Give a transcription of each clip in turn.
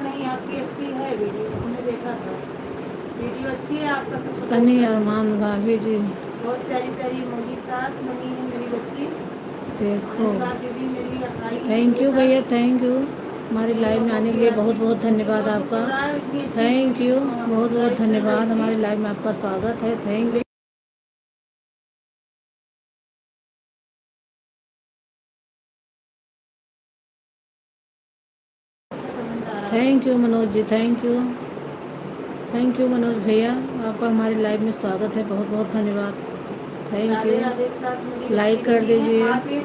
नहीं आपकी अच्छी है वीडियो, हमने देखा था वीडियो अच्छी है, आपका सब सपोर्ट सनी कर रहे अरमान हैं। भाभी जी बहुत प्यारी प्यारी इमोजी के साथ बनी है मेरी बच्ची। देखो। धन्यवाद दीदी, मेरी आई है थैंक मेरे यू भैया, साथ। थैंक यू हमारी मेरे लाइव में पापा आने के की लिए बहुत आजी बहुत मुझे धन्यवाद बहुत दुख हो आपका। रहा है, इतनी अच्छी थैंक यू, बहुत बहुत लाइव चल रही धन्यवाद थी हमारी लाइव में आपका स्वागत है। Thank you. अच्छा कमेंट आ रहा था। Thank you Manoj ji, thank you Manoj भैया, आपका हमारी लाइव में स्वागत है। बहुत बहुत धन्यवाद। Thank Radhe you. राधे के साथ मेरी बच्ची लाइक कर बनी है। दीजिए, आप ही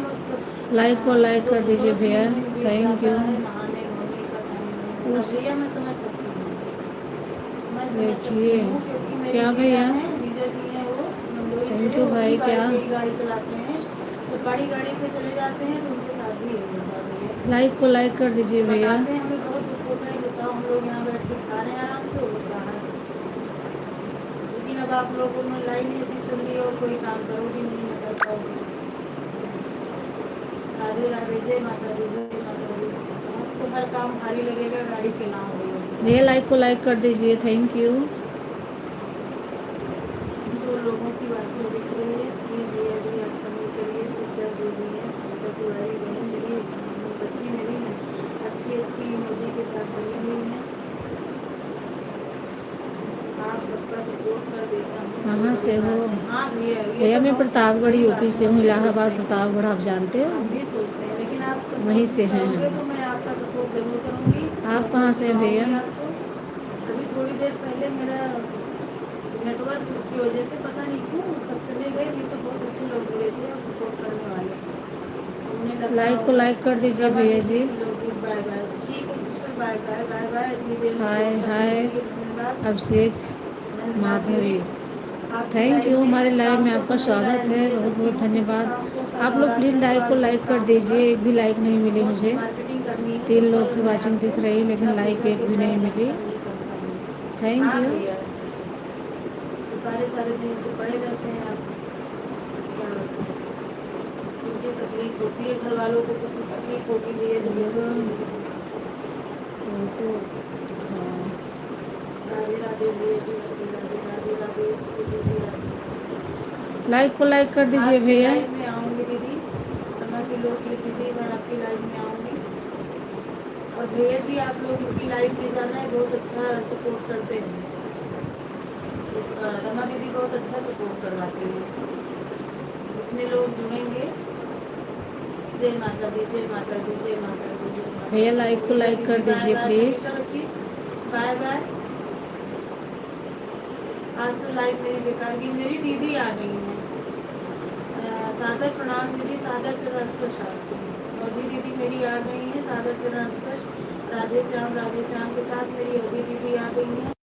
लाइक को लाइक कर दीजिए तुरंत भैया। तीन दिन बीत थैंक जाता यू। है, नहाने धोने का टाइम नहीं होता। उस भैया मैं समझ सकती हूँ, मैं समझ सकती देखिए हूँ, क्योंकि मेरे क्या जीजा भैया। हैं, जीजा जी हैं, वो मंडोई पे थैंक है, यू वो भी भाई। क्या बाइक पे ही गाड़ी चलाते हैं। तो बड़ी गाड़ी पे चले जाते हैं तो उनके साथ भी यही होता है भैया। लाइक को लाइक कर दीजिए भैया। बताते हैं हमें बहुत दुख होता है, बताओ हम लोग यहाँ बैठ के खा रहे हैं आराम से, वो बाहर। लेकिन अब आप लोगों ने लाइन ऐसी चुन ली और कोई काम करोगी नहीं, न कर पाओगी। राधे राधे, जय माता दी, जय माता दी। आपको हर काम भारी लगेगा, गाड़ी के ना हो भैया लाइक को लाइक कर दीजिए। Thank you. दो लोगों की बातचीत दिख रही है, प्लीज़ भैया जी आप कमेंट करिए। सिस्टर जो भी है, सविता तिवारी बहन मेरी, बच्ची मेरी है, अच्छी अच्छी इमोजी के साथ बनी हुई है। आप सबका सपोर्ट कर देता हूँ, बहुत कहाँ बड़ी से हो बात है। हाँ भैया, ये भैया? तो मैं बहुत प्रतापगढ़ सही यूपी बात है, से हम हूँ, भी सोचते इलाहाबाद हैं। प्रतापगढ़, आप जानते हो। हम भी सोचते हैं, लेकिन आप वहीं सपोर्ट से हैं करोगे तो हम। मैं आपका सपोर्ट जरूर करूँगी, आप कहाँ सपोर्ट से हैं भैया? करवाऊँगी आपको। अभी थोड़ी देर पहले मेरा नेटवर्क की वजह से पता नहीं क्यों सब चले गए, नहीं तो बहुत अच्छे लोग जुड़े थे और सपोर्ट करने वाले। उन्हें लग रहा लाइक को होगा लाइक कर दीजिए रमा भैया दीदी जी। की लोग बाय बाय। ठीक है sister, bye bye bye bye. इतनी देर हाय सपोर्ट करने हाय के लिए धन्यवाद। अभिषेक धन्यवाद दीदी। माधवी, आपकी थैंक यू। लाइव हमारे में लाइव शाम में को तो आपका नहीं स्वागत है। ले बहुत सकती बहुत हूँ, क्योंकि धन्यवाद। शाम को कल आप लोग नवरात्र प्लीज़ है तो लाइक आज को बहुत लाइक कर काम होगा, दीजिए। एक भी लाइक नहीं मिली बहुत मुझे। मार्केटिंग करनी है, तो 3 लोग कल की मैं वाचिंग आपको दिख रही, लेकिन पूजा लाइक पूजा एक के भी नहीं शायद मिली। दर्शन नहीं कर पाऊँगी। थैंक हाँ यू। भैया, तो सारे सारे दिन से पड़े रहते हैं आप, क्या बताएं। सुन के तकलीफ होती है, घर वालों को तो तकलीफ होगी भैया जब ऐसे सुनेंगे तो। उनको दिखाओ। राधे राधे भैया जी, राधे राधे, राधे राधे दीदी जी, राधे। लाइक को लाइक कर दीजिए आपकी भैया। लाइव में आऊँगी दीदी, रमा की लोग की दीदी, मैं आपकी लाइव में आऊँगी। और भैया जी आप लोग उनकी लाइव में जाना है, बहुत अच्छा सपोर्ट करते हैं। रमा दीदी बहुत अच्छा सपोर्ट करवाती है। जितने लोग जुड़ेंगे, जय माता दी, जय माता दी, जय माता दी, जय माता भैया दी। लाइक को संगीता लाइक कर दीदी बाय दीजिए बाय, प्लीज़। संगीता बच्ची बाय बाय। आज तो लाइव मेरी बेकार की, मेरी दीदी आ गई है। सादर प्रणाम दीदी, सादर चरण स्पर्श आपको। और दीदी मेरी आ गई है, सादर चरण स्पर्श। राधे श्याम के साथ मेरी अवधि दीदी आ गई है।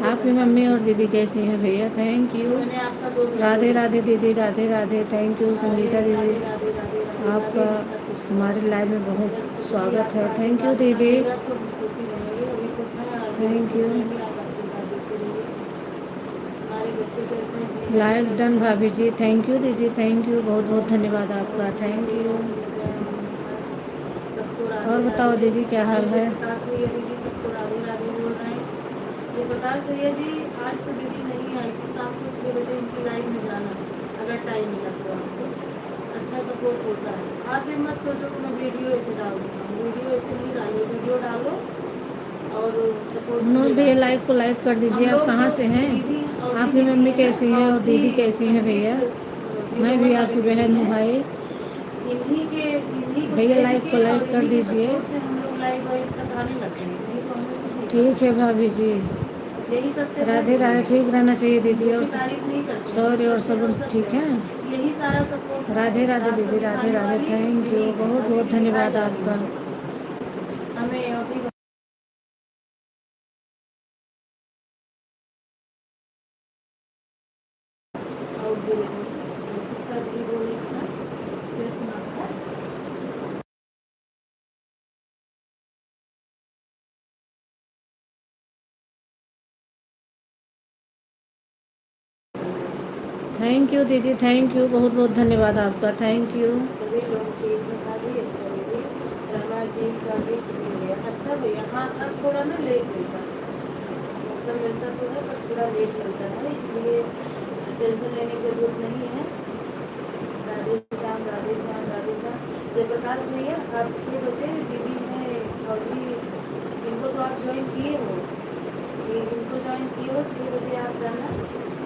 आपकी मम्मी और दीदी कैसी हैं भैया? Thank you. मैंने आपका 2 वीडियो राधे राधे देखा। दीदी, राधे राधे। थैंक यू राधे संगीता दीदी। राधे राधे राधे राधे राधे, आपका हमेशा खुश रहो। हमारे लाइव में बहुत बस दीदी स्वागत आपका है। थैंक यू आशीर्वाद बना दीदी। रहेगा तो हम खुशी रहेंगे, अभी खुश हैं, आगे भी थैंक खुश यू। रहेंगे। आप आशीर्वाद देते रहिए। हमारे बच्चे कैसे हैं, जीजा जी लाइक कैसे डन हैं? भाभी जी। थैंक यू दीदी, थैंक यू। बहुत बहुत ओम नमः धन्यवाद शिवाय, आपका। ओम थैंक जय यू। ओम जय ओम नमः। सबको राधे और बताओ राधे। दीदी क्या हमारे हाल है? जयप्रकाश भैया दीदी सबको राधे राधे बोल रहे हैं। जयप्रकाश भैया जी आज तो दीदी नहीं आई थी, शाम को 6 बजे इनकी लाइव में जाना, अगर टाइम मिला तो आपको। अच्छा सपोर्ट होता है। आप भी मत सोचो कि मैं वीडियो ऐसे डाल दूँगा, वीडियो ऐसे नहीं डालो, वीडियो डालो और सपोर्ट मनोज मिलेगा भैया आपको। लाइक को लाइक कर हम दीजिए। आप लोग कहाँ जो से हैं? दीदी अवधि आपकी दीदी मम्मी हैं, कैसी हैं और अवधि दीदी कैसी हैं भैया? संगीत मैं भी जीरोमन वाली आपकी दीदी बहन हूँ हैं, भाई। इन्हीं को भैया भेज लाइक को के और लाइक कर इन्हीं के दीजिए। सपोर्ट से हम लोग लाइव वाइव तक आने लग गए, नहीं तो हम लोग कुछ नहीं कर ठीक है पाते। भाभी जी। यही सत्य है राधे राधे। दुनिया ठीक में, रहना चाहिए हम दीदी। झूठी और तारीफ नहीं करते हैं, जो सॉरी और सत्य है सब वो सत्य ठीक है। है। यही सारा सपोर्ट है, राधे राधे रास्ता दीदी, राधे दिखाने राधे। वाली थैंक यू, यही है, बहुत अभी बहुत भी दिखाई धन्यवाद जा रही है आपका। सबको। हमें अभी धीरे धीरे कोशिश कर रही बोलने का, फिर सुनाता है। थैंक यू दीदी, थैंक यू, बहुत बहुत धन्यवाद आपका, थैंक यू। सभी लोग ठीक था भी अच्छा लगे। रमा जी का भी मिल गया। अच्छा भैया, हाँ अब थोड़ा ना लेट मिलता है, मतलब मिलता तो है पर थोड़ा लेट मिलता है, इसलिए टेंशन लेने की जरूरत नहीं है। राधे श्याम, राधे श्याम, राधे श्याम। जयप्रकाश भैया आप 6 बजे दीदी ने अभी इनको तो आप ज्वाइन किए हो, इनको ज्वाइन किए हो 6 बजे आप जाना।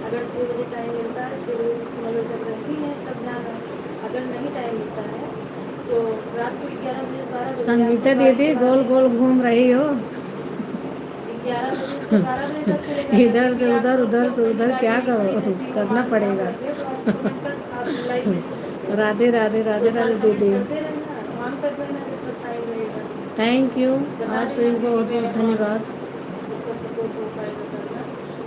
अगर 6 बजे टाइम मिलता है, 6 बजे से 9 बजे तक रहती है तब जाना। अगर नहीं टाइम मिलता है तो रात को 11 बजे से 12 बजे संगीता आपको गाड़ी दीदी गोल चलाने गोल घूम रही हो 11 बजे से 12 बजे तक चले जाना, इधर क्योंकि से आप उधर, लोग उधर को से कई उधर, गाड़ी क्या नहीं पड़ी करो, रहती, वो करना मान भाग पड़ेगा। रहते हैं, तो आप कमेंटर्स आप लाइव में जुड़ सकते हो। राधे राधे, राधे 2-4 राधे कमेंट दीदी, करते रहना, ऑन कर देना जब तक टाइम रहेगा। थैंक यू, बता आप देना सभी को कि बहुत मैं बहुत ऑन हूँ, धन्यवाद। जब तक सपोर्ट हो पाएगा करना।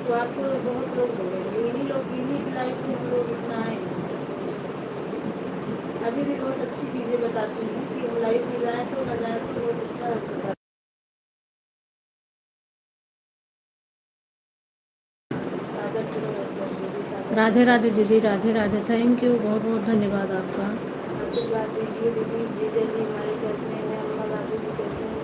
तो आपको बहुत लोग जुड़ेंगे, इन्हीं लोग, इन्हीं की लाइफ से हम लोग इतना आए हैं। अभी भी बहुत अच्छी चीज़ें बताती हैं कि हम लाइफ में जाएँ तो ना जाएँ तो बहुत अच्छा लगता है। सागर चलो ऐश्वर्या दीदी, सागर राधे चलो राधे ऐश्वर्या। दीदी, राधे राधे, थैंक यू, बहुत बहुत धन्यवाद आपका। आशीर्वाद दीजिए दीदी, विजय जी हमारे कैसे हैं, अम्मा बाबू जी कैसे हैं।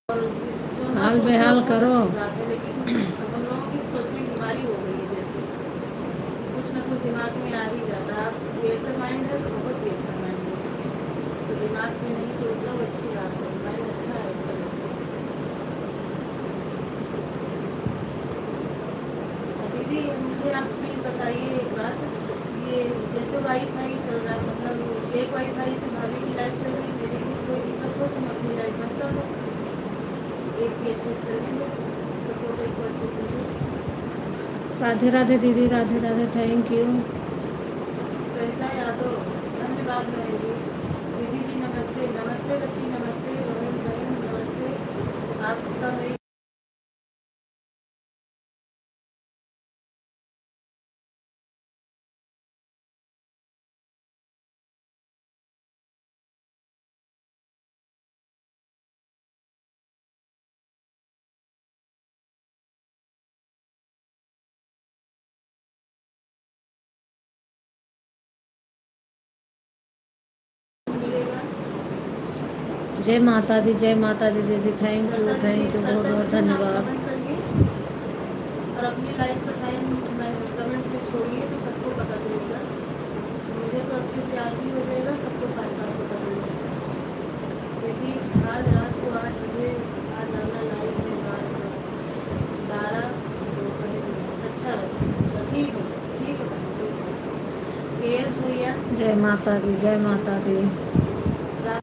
और जिस जो ना हाल सोचे वो बेहाल बहुत करो। अच्छी बात है, लेकिन अब हम लोगों की सोचने की बीमारी हो गई है, जैसे कुछ ना कुछ दिमाग में आ ही जाता है। आप ऐसा माइंड है तो बहुत ही अच्छा माइंड है, तो दिमाग में नहीं सोचना वो अच्छी बात है, माइंड अच्छा है इसका। दीदी मुझे आप प्लीज बताइए एक बात, ये जैसे वाईफाई चल रहा है, मतलब एक वाईफाई से भाभी की लाइफ चल रही है, मेरी भी कोई दिक्कत हो तुम अपनी लाइफ मत कर लो, एक भी अच्छे से चलेंगे, सपोर्ट एक को अच्छे से दो। राधे राधे दीदी, राधे राधे, थैंक यू। सरिता यादव, धन्यवाद बहन जी। दीदी जी नमस्ते, नमस्ते बच्ची, नमस्ते रोहन बहन, नमस्ते। आपका मेरी मिलेगा। जय माता दी, जय माता दी दीदी, थैंक यू, सरता दीदी, थैंक यू, बहुत सरता बहुत दीदी आप धन्यवाद। कमेंट करिए और अपनी लाइफ का टाइम कमेंट में छोड़िए तो सबको पता चलेगा। मुझे तो अच्छे से याद भी हो जाएगा, सबको साथ साथ पता चल जाएगा। क्योंकि आज रात को 8 बजे आज आना लाइव में 12 दोपहर में। अच्छा अच्छा, ठीक है ठीक है ठीक है। केएस भैया जय माता दी, जय माता दी। रात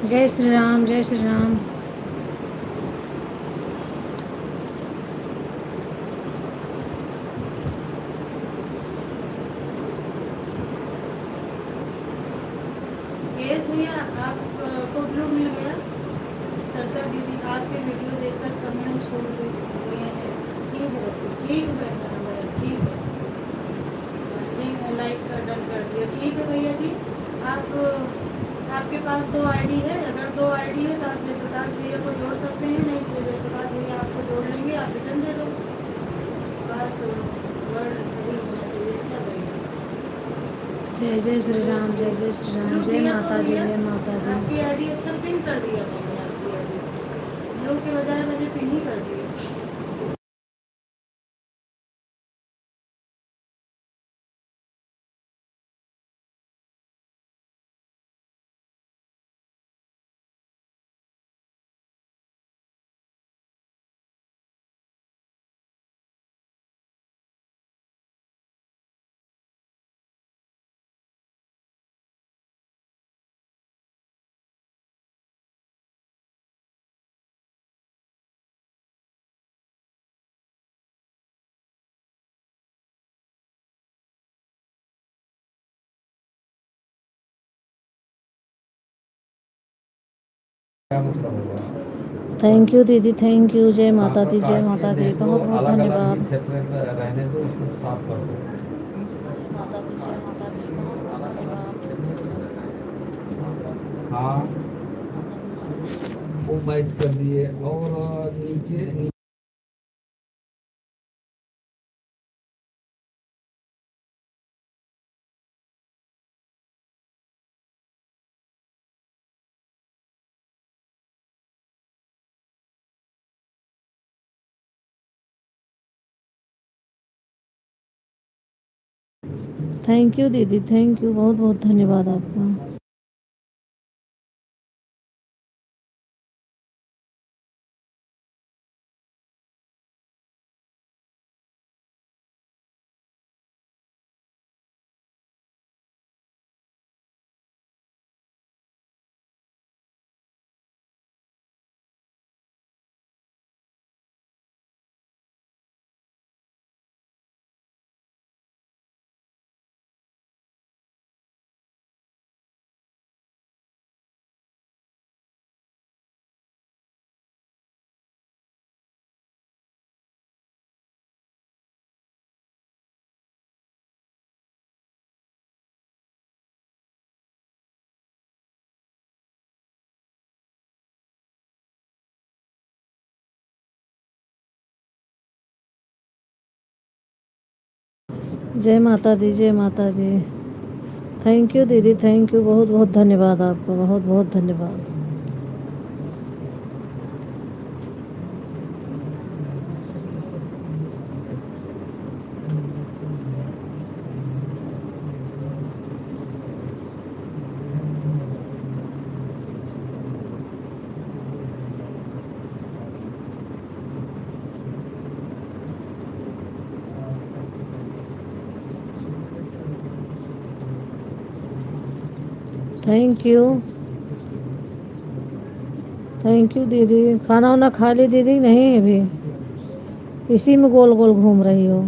जय श्री राम, जय श्री राम। केएस भैया आपको ब्लू मिल गया। सरकार दीदी आपके वीडियो देखकर कमेंट छोड़ दिए हैं। ठीक है बच्चे, ठीक है बहन। आप आपके पास 2 आईडी है, अगर 2 आईडी है तो आप जयप्रकाश भैया को जोड़ सकते हैं, नहीं तो जयप्रकाश भैया आपको जोड़ लेंगे, आप रिटर्न दे दो। बस वर्ड सही होना चाहिए, अच्छा लगेगा। जय जय श्री राम, जय जय श्री राम, ब्लू जय किया तो माता दी, भैया जय माता दी। आपकी आईडी अच्छा पिन कर दिया मैंने, आपकी आईडी ब्लू के बजाय मैंने पिन ही कर दिया। क्या मतलब होगा? थैंक यू दीदी, थैंक यू, जय माता दी, जय काट के माता दी, देखो, बहुत बहुत अलग अलग धन्यवाद। ही सेपरेट रहने दो, उसको साफ कर दो। जय माता दी, जय माता दी, बहुत बहुत धन्यवाद। हाँ, वो मैच कर दिए और नीचे थैंक यू दीदी, थैंक यू, बहुत बहुत धन्यवाद आपका। जय माता दी, जय माता दी। थैंक यू दीदी, थैंक यू, बहुत बहुत धन्यवाद आपका, बहुत बहुत धन्यवाद। थैंक यू, थैंक यू दीदी। खाना वाना खा ली दीदी? नहीं अभी, इसी में गोल गोल घूम रही हो।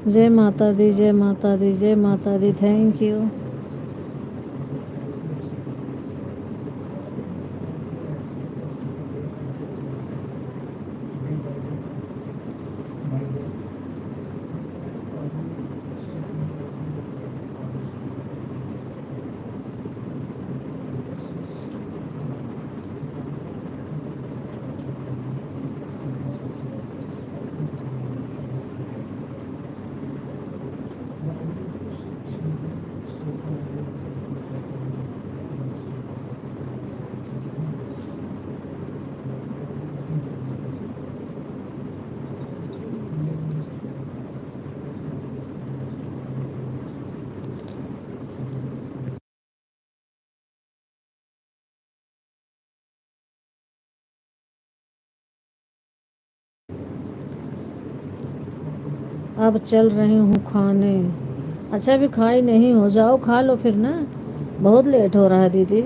जय माता दी, जय माता दी, जय माता दी, थैंक यू। अब चल रही हूँ खाने। अच्छा, अभी खाई नहीं हो, जाओ खा लो फिर ना, बहुत लेट हो रहा है दीदी।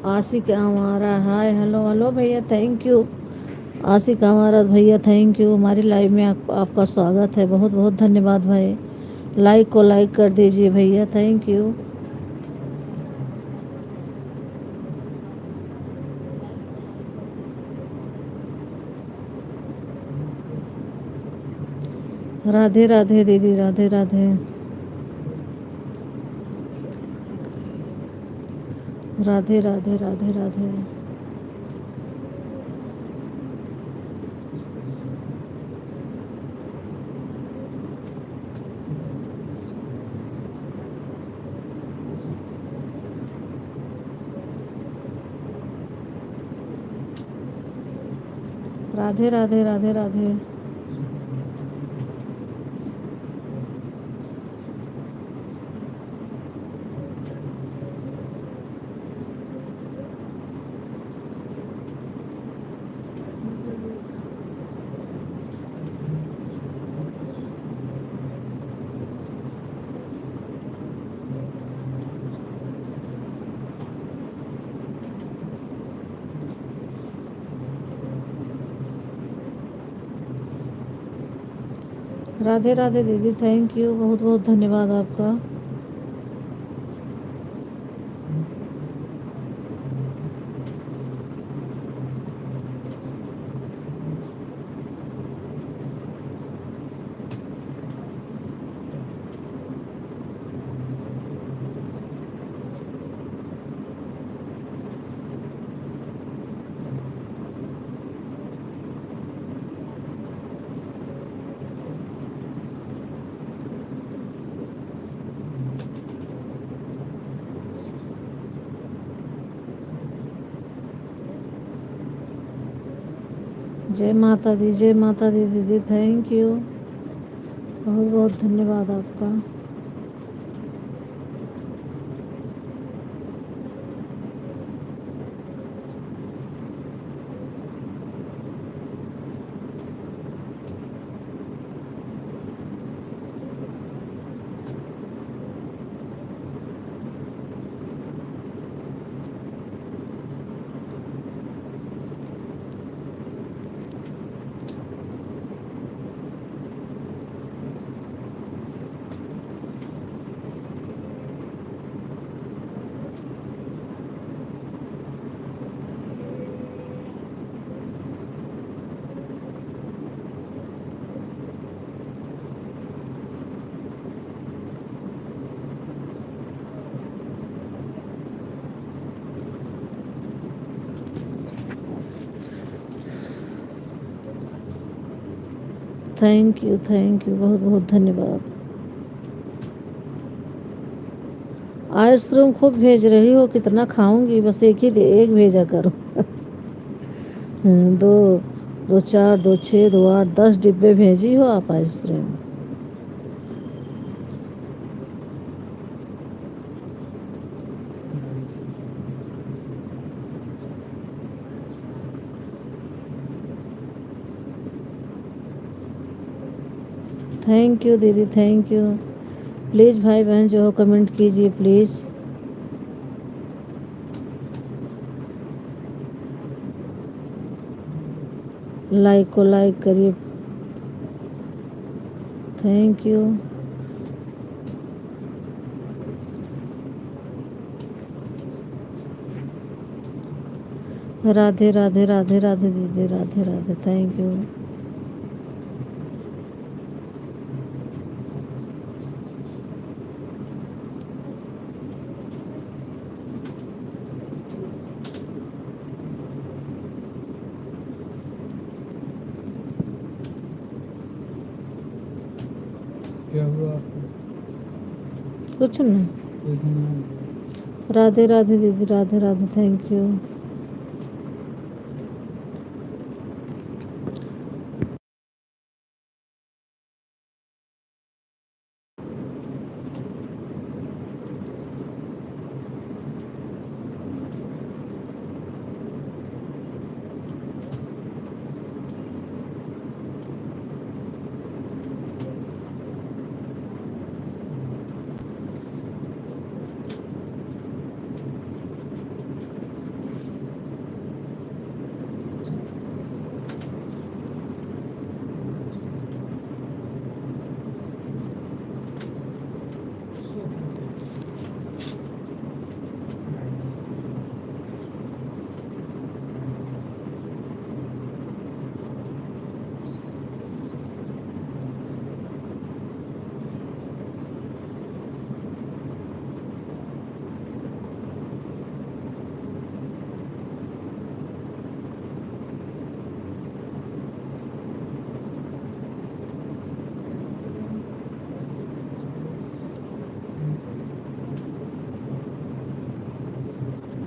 आशिक हमारा, हाय हेलो हेलो भैया, थैंक यू। आशिक हमारा भैया, थैंक यू, हमारी लाइव में आपका स्वागत है, बहुत बहुत धन्यवाद भाई। लाइक को लाइक कर दीजिए भैया, थैंक यू। राधे राधे दीदी, राधे राधे। राधे राधे राधे राधे। राधे राधे राधे राधे। राधे राधे दीदी, थैंक यू, बहुत बहुत धन्यवाद आपका। जय माता दी, जय माता दी दीदी, थैंक यू, बहुत बहुत धन्यवाद आपका। थैंक यू, बहुत बहुत धन्यवाद। आइसक्रीम खूब भेज रही हो, कितना खाऊंगी, बस एक भेजा करो। दो, 4, 2, 6, 2, 8, 10 डिब्बे भेजी हो आप आइसक्रीम। थैंक यू दीदी, थैंक यू। प्लीज़ भाई बहन जो हो कमेंट कीजिए प्लीज़। लाइक को लाइक करिए, थैंक यू। राधे राधे राधे राधे दीदी, राधे राधे, थैंक यू। क्या हुआ? कुछ नहीं। राधे राधे दीदी, राधे राधे, थैंक यू।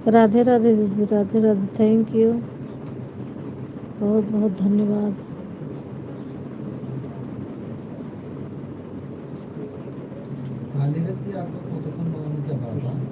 राधे राधे दीदी, राधे राधे, थैंक यू, बहुत बहुत धन्यवाद। खाली रहती है आपको कोटेशन बनाने से बात है।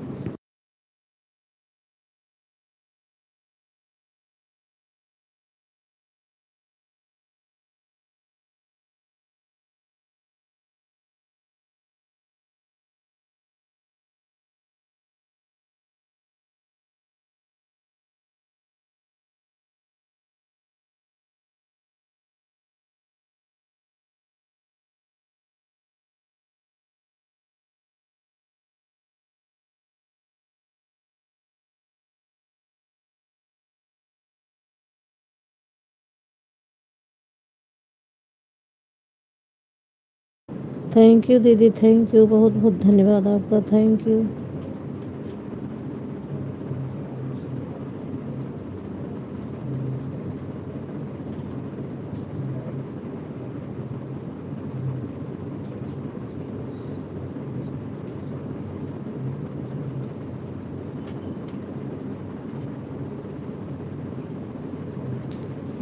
थैंक यू दीदी, थैंक यू, बहुत बहुत धन्यवाद आपका, थैंक यू।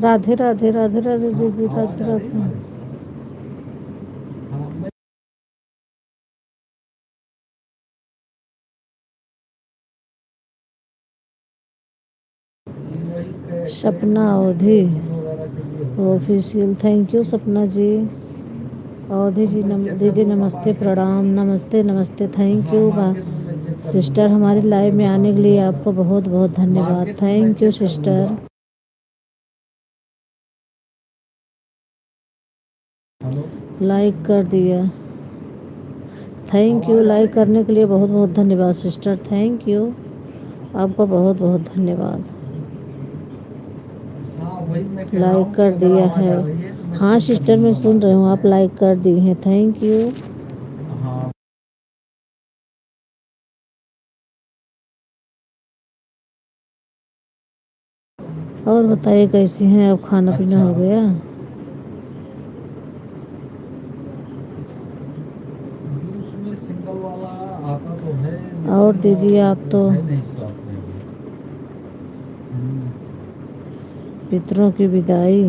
राधे राधे, राधे राधे दीदी, हाँ, आवाज राधे आ रही है राधे। हमारी? हाँ, मैं ये वही सपना करेक्ट अवधि वगैरह के लिए होता है। ऑफिशियल, थैंक यू सपना जी। अवधि जी दीदी नमस्ते, प्रणाम, नमस्ते नमस्ते, थैंक हाँ, यू मार्केट में मैं चेक कर सिस्टर, लूँगा, हमारी आपको लाइव मैं में बता आने के लिए दूँगा आपको अगर बहुत बहुत धन्यवाद, मार्केट में मैं थैंक यू चेक कर सिस्टर। लूँगा। हेलो, लाइक कर दिया, थैंक यू, आवाज आ लाइक रही है? करने के लिए बहुत बहुत धन्यवाद सिस्टर, थैंक यू, आपका बहुत बहुत धन्यवाद। हाँ, वही मैं कह रहा लाइक हूँ कि कर अगर दिया आवाज है, आ रही है तो मैं हाँ चेक कर सिस्टर मैं लूँगा सुन रही मार्केट हूँ, आप में। लाइक कर दी हैं, थैंक यू। हाँ, और बताइए कैसी हैं, अब खाना पीना अच्छा, हो गया? जूस में सिंगल वाला आता तो है और लेकिन दीदी आप वो तो है नहीं स्टॉक में अभी। पितरों की विदाई,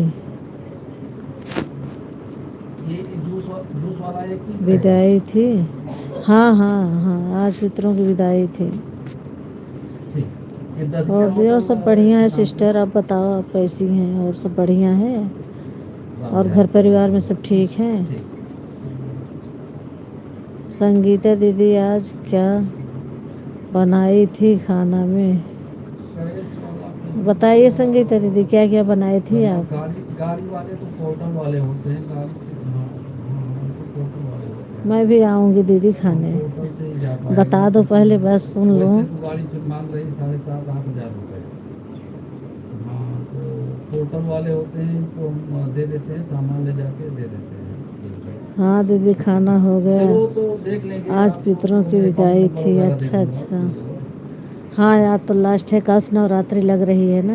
ये जूस वाला एक पीस रहेगा। विदाई थी, हाँ हाँ हाँ, आज पितरों की विदाई थी। ठीक, ये 10 रुपया और दी और बोतल सब बढ़िया है कितना आपका? सिस्टर, आप बताओ आप कैसी हैं, और सब बढ़िया है, राम और घर राम परिवार में राम। सब ठीक हैं? ठीक, संगीता दीदी आज क्या बनाई थी खाना में? गैस वाला बताइए पीऊँगा। संगीता दीदी, क्या क्या बनाई थी वरना आप? गाड़ी वाले तो पोर्टल वाले होते हैं, गाड़ी से कहाँ। हाँ, तो पोर्टल वाले होते हैं, मैं भी आऊँगी दीदी तो खाने, पोर्टल से ही जा बता पाएंगे दो क्योंकि पहले, बस सुन लूँ। वैसे तो गाड़ी फिर मांग रही 7,500-8,000 रुपये। हाँ, तो पोर्टल वाले होते हैं, इनको हम दे देते हैं, सामान ले जाके दे देते हैं बिल पे। हाँ दीदी खाना हो गया, चलो तो देख लेंगे, आज आपको पितरों तो की मैं अकाउंट विदाई नंबर थी, वगैरह दे अच्छा दूंगा अच्छा। तो। हाँ यार तो लास्ट है, कल से नवरात्रि लग रही है ना।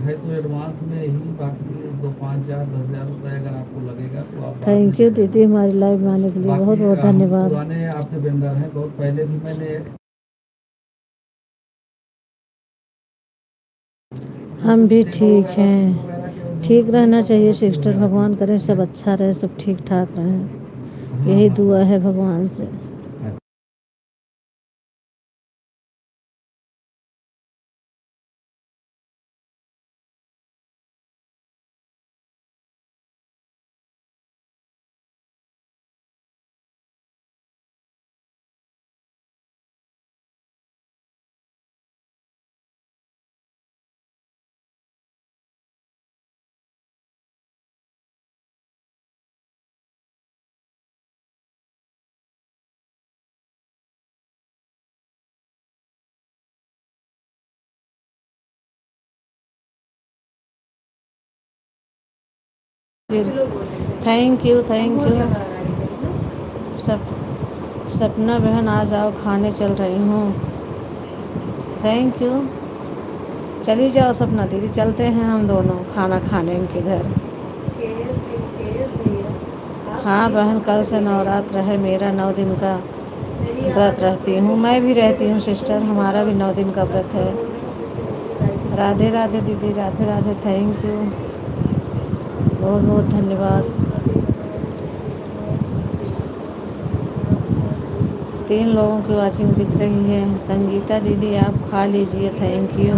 है तो एडवांस में ही, बाकी 2, 5, 4, 10,000 रुपये अगर आपको लगेगा तो आप बाद में थैंक दे यू देना। दीदी, हमारी लाइव में आने के लिए बहुत बाकी बहुत हम धन्यवाद। पुराने आपके वेंडर हैं, बहुत पहले भी मैंने। हम भी कुछ टेबल ठीक वगैरह सीट हैं, वगैरह की और ठीक जरूरत नहीं रहना था तो चाहिए हाथी सिस्टर, वगैरह की भगवान करें सब हैं। अच्छा रहे, सब ठीक ठाक रहें, हाँ यही हाँ दुआ हाँ। है भगवान से। Thank you, thank you. सब सपना बहन आ जाओ, खाने चल रही हूँ, थैंक यू। चली जाओ सपना दीदी, चलते हैं हम दोनों खाना खाने इनके घर। हाँ बहन, कल से नवरात्र है मेरा, 9 दिन का व्रत रहती हूँ। मैं भी रहती हूँ सिस्टर, हमारा भी 9 दिन का व्रत है। राधे राधे दीदी, राधे राधे, थैंक यू, बहुत बहुत धन्यवाद। 3 लोगों की वाचिंग दिख रही है। संगीता दीदी आप खा लीजिए, थैंक यू।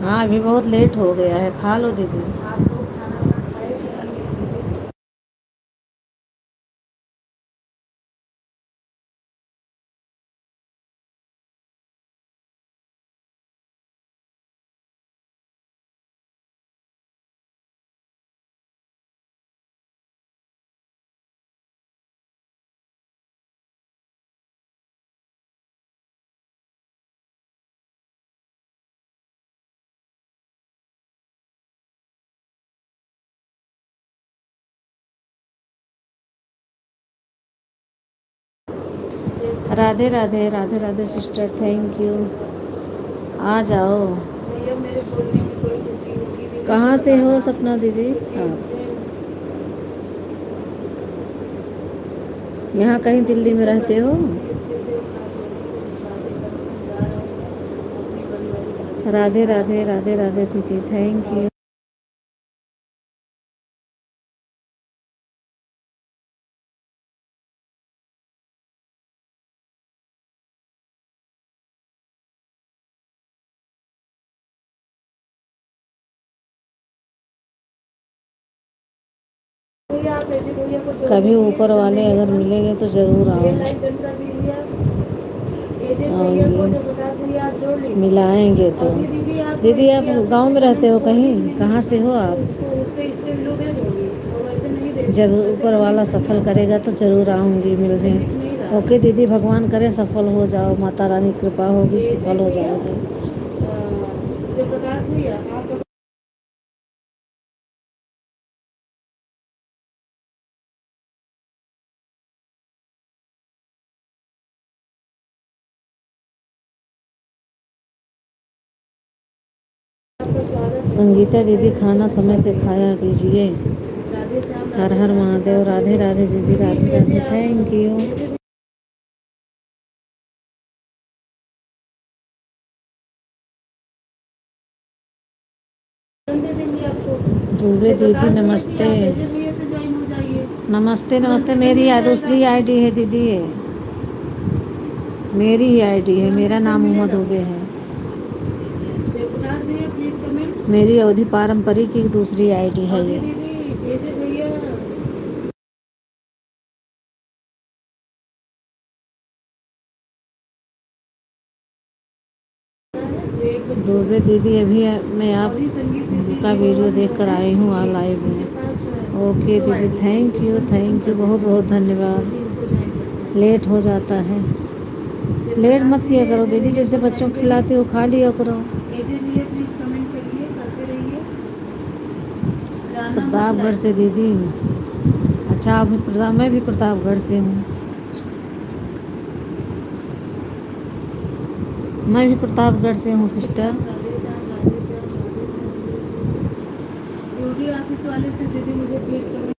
हाँ अभी बहुत लेट हो गया है, खा लो दीदी। Radhe Radhe, Radhe Radhe sister, thank you. आ जाओ। भैया मेरे बोलने में कोई त्रुटि होगी दीदी कहाँ तो से हो बताना। सपना दीदी क्योंकि आप? मुझे यहाँ कहीं दिल्ली में कोशिश तो रहते करती हो? हूँ कि अच्छे से आप लोगों से बातें करूँ। जा रहा हूँ अपनी परिवारिक गाड़ी से राधे जा रही राधे, हूँ। राधे राधे दीदी, थैंक यू। भैया आप ऐसे भैया को जोड़ कभी लीजिए ऊपर वाले करने के अगर बाद। मिलेंगे तो ज़रूर भैया आओ, लाइव डन कर दीजिए आप। ऐसे भैया को आऊँगी, जो प्रकाश भैया आप जोड़ लीजिए। मिलाएंगे तो। अभी दीदी आप दीदी आप आप गांव इससे में रहते कमेंट हो छोड़ दी कहीं? मैंने कहाँ से हो तो आप? उसको उस पे इससे वीडियो दे दूँगी और वैसे नहीं दे जब वैसे ऊपर वाला कमेंट नहीं सफल आता करेगा है। तो ज़रूर आऊँगी मुझे मिलने। दिख नहीं रहा ओके है। दीदी, भगवान करे सफल हो जाओ, माता रानी कृपा होगी, एजे सफल हो भैया जाओगे। जो प्रकाश भैया आप आपका स्वागत है। संगीता दीदी खाना समय से खाया कीजिए। राधे श्याम हर राधे हर श्याम के महादेव, साथ राधे जुड़िए। राधे दीदी, दीदी राधे एजे राधे, आप थैंक यू। एजे दे देंगे आपको। दुबे जय दीदी प्रकाश भैया जी नमस्ते। आप एजे भैया से ज्वाइन हो जाइए। नमस्ते तुरंत नमस्ते, रिटर्न मेरी मिल जाएगा। दूसरी आईडी है दीदी ये, मेरी ही आईडी है, तुरंत मेरा रिटर्न नाम उमा मिलेगा। दुबे है। जय प्रकाश भैया प्लीज कमेंट। मेरी अवधि पारंपरिक की दूसरी आईडी है अभी ये। दीदी एजे भैया जो एक बजे दुबे दीदी अभी मैं अभी संगीत दीदी आपका जो वीडियो हम देख लोग कर हैं आई हूँ ये लाइव इनके में। पास ओके दो दीदी, आईडी है। थैंक एक यू, हम खत्म थैंक कर यू, बहुत देते बहुत हैं जो धन्यवाद। कि इनको ज्वाइन करते हैं। लेट हो जाता है, जय लेट प्रकाश मत किया भैया करो एजे दीदी, भैया जैसे को बच्चों ज्वाइन को करिए। खिलाते हो खा लिया करो। एजे भैया प्लीज कमेंट करिए करते रहिए। जानना मत प्रतापगढ़ लाइक से करिए। दीदी, अच्छा आप भी मैं भी प्रतापगढ़ से हूँ, मैं भी प्रतापगढ़ से हूँ Radhe sister. Shyam Radhe Shyam Radhe Shyam Radhe Shyam. Beauty office वाले से दीदी मुझे प्लीज कमेंट।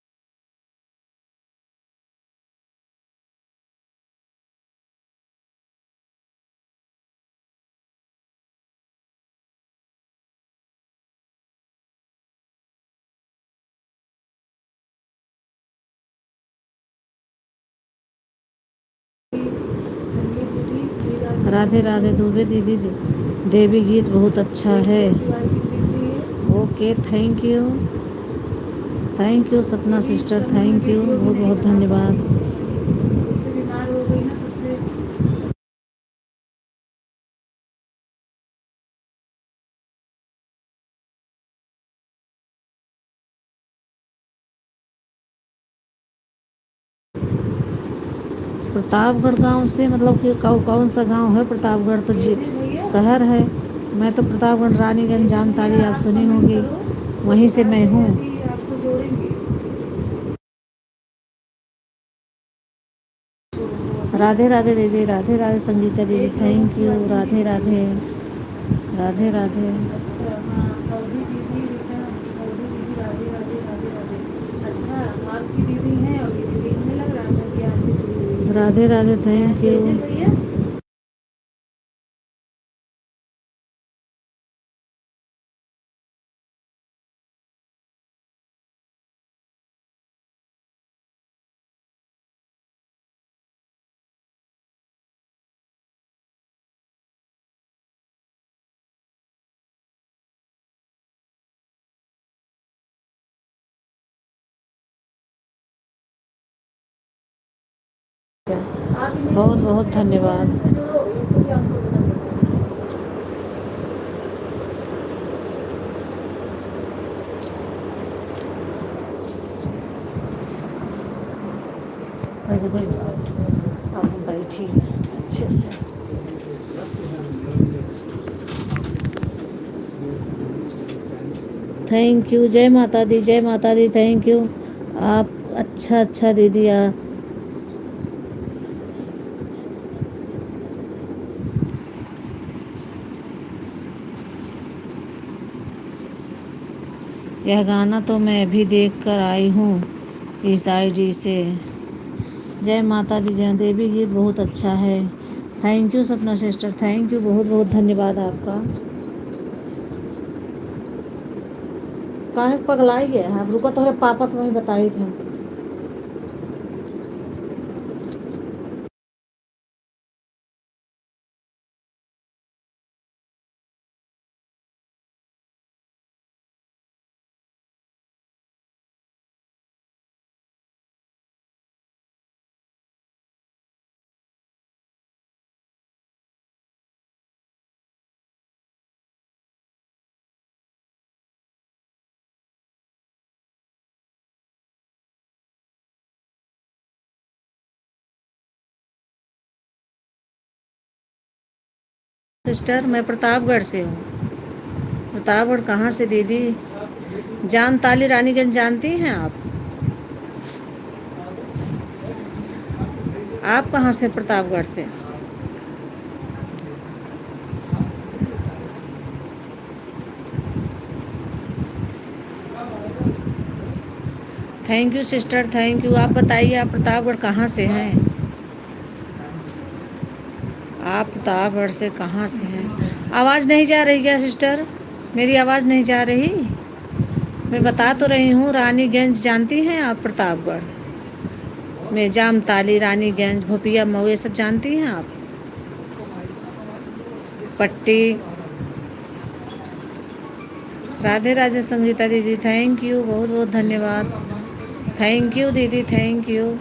संगीत दीदी प्लीज आप राधे राधे दुबे दीदी, देवी गीत बहुत अच्छा एक है। बजे की वाचिंग दिख रही है। Okay thank you, thank you सपना दीदी इस सिस्टर, समय मैं थैंक यू, वीडियो भी बहुत नहीं बहुत बना पा रही धन्यवाद। हूँ। खुद से बीमार हो गई ना खुद से। प्रतापगढ़ गांव से मतलब कि कौन सा गांव है? प्रतापगढ़ तो जी एजे भैया शहर है। मैं तो प्रतापगढ़ रानीगंज एजे जामताड़ी भैया आप आप सुनी कमेंट होगी, करो जो वहीं से प्रकाश मैं हूँ। भैया जी आपको जोड़ेंगे। राधे राधे दीदी, राधे राधे संगीता दीदी, एक लोगों थैंक की यू, वाचिंग राधे दिख रही राधे, है। राधे राधे। अच्छा हाँ अवधि दीदी रिटर्न अवधि दीदी राधे राधे राधे राधे। अच्छा आपकी दीदी हैं अवधि दीदी, हमें लग रहा था कि आपसे जुड़ी हुई राधे राधे, थैंक यू। भेजे भैया। आप मेरे बहुत बहुत धन्यवाद। से जुड़ो, तो भी आपको पता लगेगा। अब बैठी अच्छे से। थैंक यू, जय माता दी, जय माता दी, थैंक यू। आप अच्छा अच्छा दीदी यह गाना तो मैं भी देख कर आई हूँ इस आईडी से। जय माता दी, जय देवी गीत बहुत अच्छा है। Thank you Sapna sister, thank you, बहुत बहुत धन्यवाद आपका। काहे पगलाई गया है, अब रुको तो पापा से वही बताई थे। सिस्टर मैं प्रतापगढ़ से हूँ। प्रतापगढ़ कहाँ से दीदी? जाम ताली रानीगंज जानती हैं आप? आप कहाँ से? प्रतापगढ़ से। Thank you sister, thank you. आप बताइए आप प्रतापगढ़ कहाँ से हैं? आप प्रतापगढ़ से कहाँ से हैं? आवाज़ नहीं जा रही क्या सिस्टर? मेरी आवाज़ नहीं जा रही? मैं बता तो रही हूँ, रानीगंज जानती हैं आप? प्रतापगढ़ में जाम ताली, रानीगंज, भोपिया, मऊ, ये सब जानती हैं आप? पट्टी। राधे राधे संगीता दीदी, थैंक यू, बहुत बहुत धन्यवाद। थैंक यू दीदी, थैंक यू।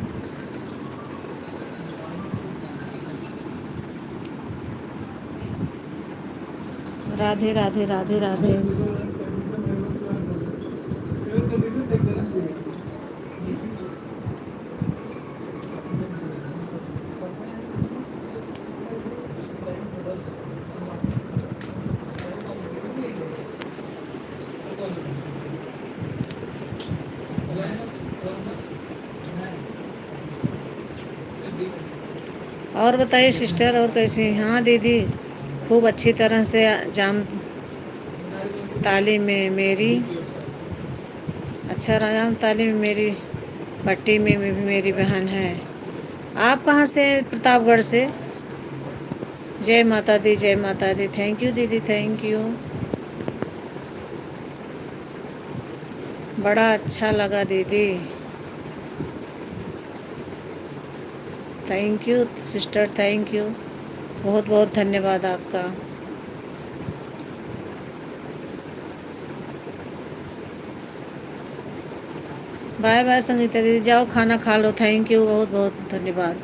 राधे राधे राधे राधे। और बताइए सिस्टर, और कैसी? हाँ दीदी, खूब अच्छी तरह से जाम ताली में मेरी, अच्छा जाम ताली में मेरी, पट्टी में भी मेरी बहन है। आप कहाँ से? प्रतापगढ़ से। जय माता दी, जय माता दी, थैंक यू दीदी, थैंक यू। बड़ा अच्छा लगा दीदी, thank you sister, thank you, बहुत बहुत धन्यवाद आपका। बाय बाय संगीता दीदी, जाओ खाना खा लो। थैंक यू, बहुत बहुत धन्यवाद।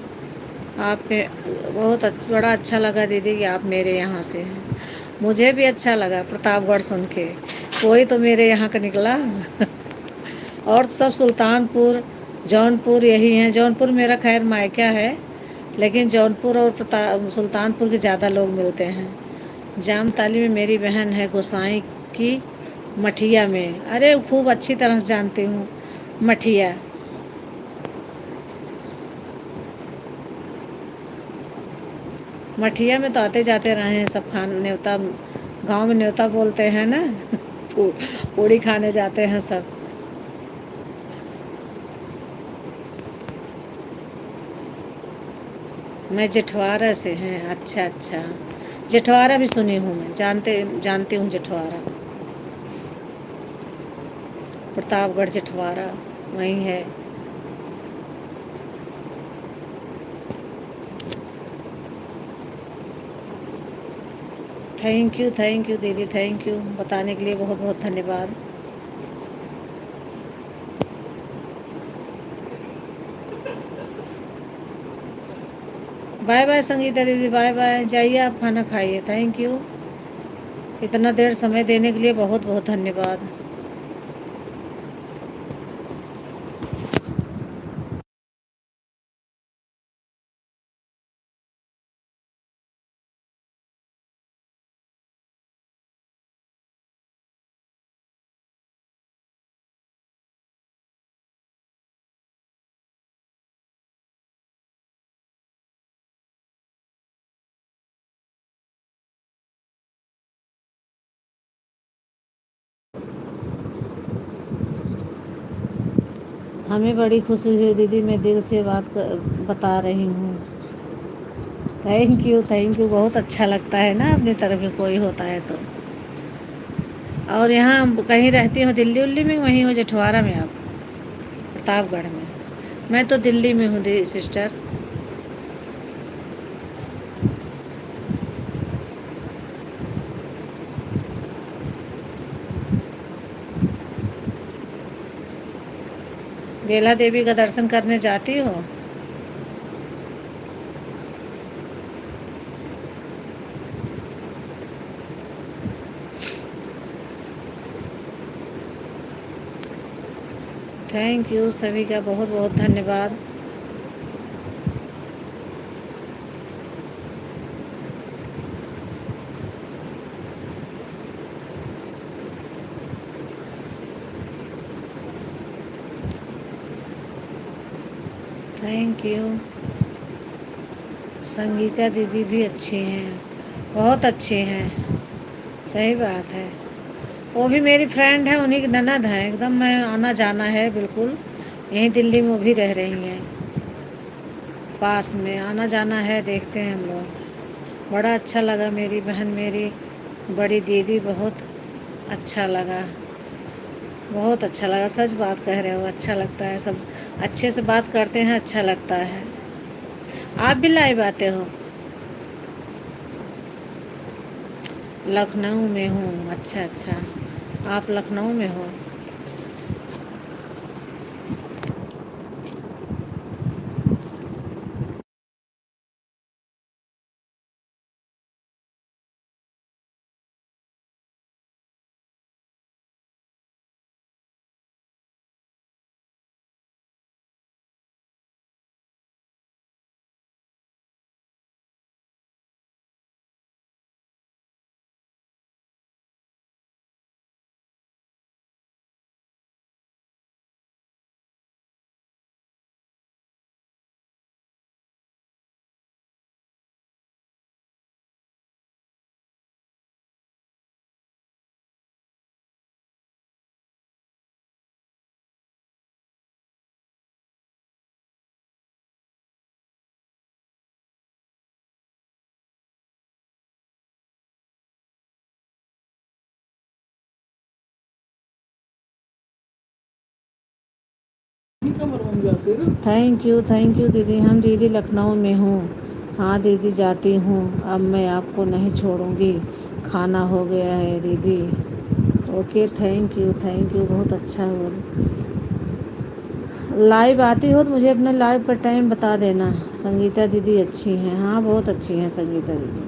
आप बहुत बड़ा अच्छा लगा दीदी कि आप मेरे यहाँ से हैं। मुझे भी अच्छा लगा प्रतापगढ़ सुन के, कोई तो मेरे यहाँ का निकला। और तो सब सुल्तानपुर, जौनपुर यही हैं। जौनपुर मेरा खैर मायका है, लेकिन जौनपुर और सुल्तानपुर के ज़्यादा लोग मिलते हैं। जाम ताली में मेरी बहन है गोसाई की, मठिया में। अरे खूब अच्छी तरह से जानती हूँ मठिया। मठिया में तो आते जाते रहे हैं सब, खान न्योता, गांव में न्योता बोलते हैं ना। पूड़ी खाने जाते हैं सब। मैं जेठवारा से हैं। अच्छा अच्छा, जेठवारा भी सुनी हूँ मैं, जानती हूँ जेठवारा, प्रतापगढ़ जेठवारा वहीं है। थैंक यू दीदी, थैंक यू बताने के लिए, बहुत बहुत धन्यवाद। बाय बाय संगीता दीदी, बाय बाय, जाइए आप खाना खाइए। थैंक यू, इतना देर समय देने के लिए बहुत बहुत धन्यवाद। हमें बड़ी खुशी हुई दीदी, मैं दिल से बता रही हूँ। थैंक यू, बहुत अच्छा लगता है ना अपनी तरफ के कोई होता है तो। और यहाँ कहीं रहती हो दिल्ली उल्ली में, वहीं हो जेठवारा में आप, प्रतापगढ़ में? मैं तो दिल्ली में हूँ दी सिस्टर। बेला देवी का दर्शन करने जाती हो? थैंक यू सभी का बहुत बहुत धन्यवाद। Thank you. संगीता दीदी भी अच्छी हैं, बहुत अच्छी हैं, सही बात है। वो भी मेरी फ्रेंड है, उन्हीं की ननद है एकदम। मैं आना जाना है बिल्कुल, यहीं दिल्ली में वो भी रह रही हैं, पास में आना जाना है, देखते हैं हम लोग। बड़ा अच्छा लगा, मेरी बहन, मेरी बड़ी दीदी, बहुत अच्छा लगा, बहुत अच्छा लगा। सच बात कह रहे हो, अच्छा लगता है, सब अच्छे से बात करते हैं, अच्छा लगता है। आप भी लाइव आते हो? लखनऊ में हूँ, अच्छा अच्छा, आप लखनऊ में हो। थैंक यू दीदी, हम दीदी लखनऊ में हूँ। हाँ दीदी जाती हूँ, अब मैं आपको नहीं छोड़ूंगी, खाना हो गया है दीदी। ओके, थैंक यू, बहुत अच्छा हुआ। लाइव आती हो तो मुझे अपने लाइव का टाइम बता देना। संगीता दीदी अच्छी हैं, हाँ बहुत अच्छी हैं संगीता दीदी।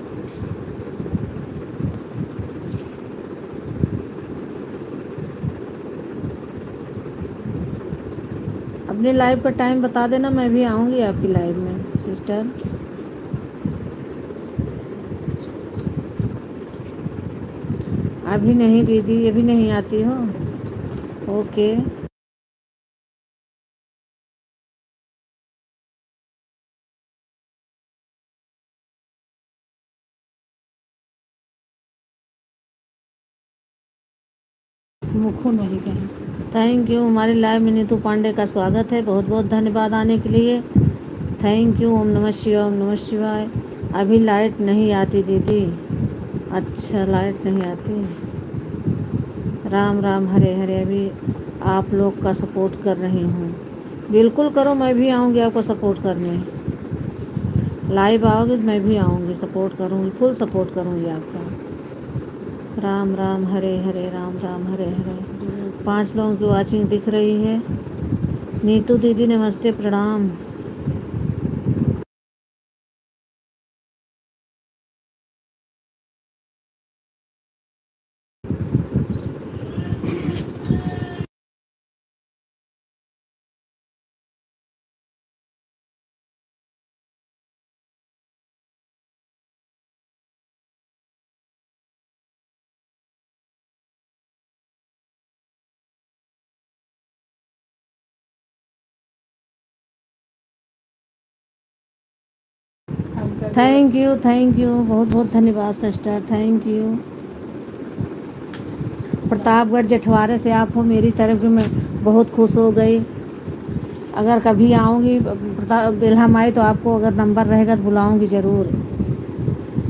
अपने लाइव का टाइम बता देना, मैं भी आऊँगी आपकी लाइव में सिस्टर। अभी नहीं दीदी, अभी नहीं आती हो? ओके। मुखो नहीं कहीं। थैंक यू, हमारी लाइव में नीतू पांडे का स्वागत है, बहुत बहुत धन्यवाद आने के लिए। Thank you. ओम नमः शिवाय, ओम नमः शिवाय। अभी लाइट नहीं आती दीदी। अच्छा, लाइट नहीं आती। राम राम, हरे हरे। अभी आप लोग का सपोर्ट कर रही हूँ। बिल्कुल करो, मैं भी आऊँगी आपको सपोर्ट करने। लाइव आओगे तो मैं भी आऊँगी, सपोर्ट करूँगी, फुल सपोर्ट करूँगी आपका। राम राम, हरे हरे, राम राम, हरे हरे। 5 लोगों की वॉचिंग दिख रही है। नीतू दीदी नमस्ते, प्रणाम। थैंक यू, थैंक यू, बहुत बहुत धन्यवाद सिस्टर, थैंक यू। प्रतापगढ़ जेठवारे से आप हो, मेरी तरफ की मैं बहुत खुश हो गई। अगर कभी आऊँगी प्रताप बेल्हा माई तो आपको अगर नंबर रहेगा तो बुलाऊँगी ज़रूर,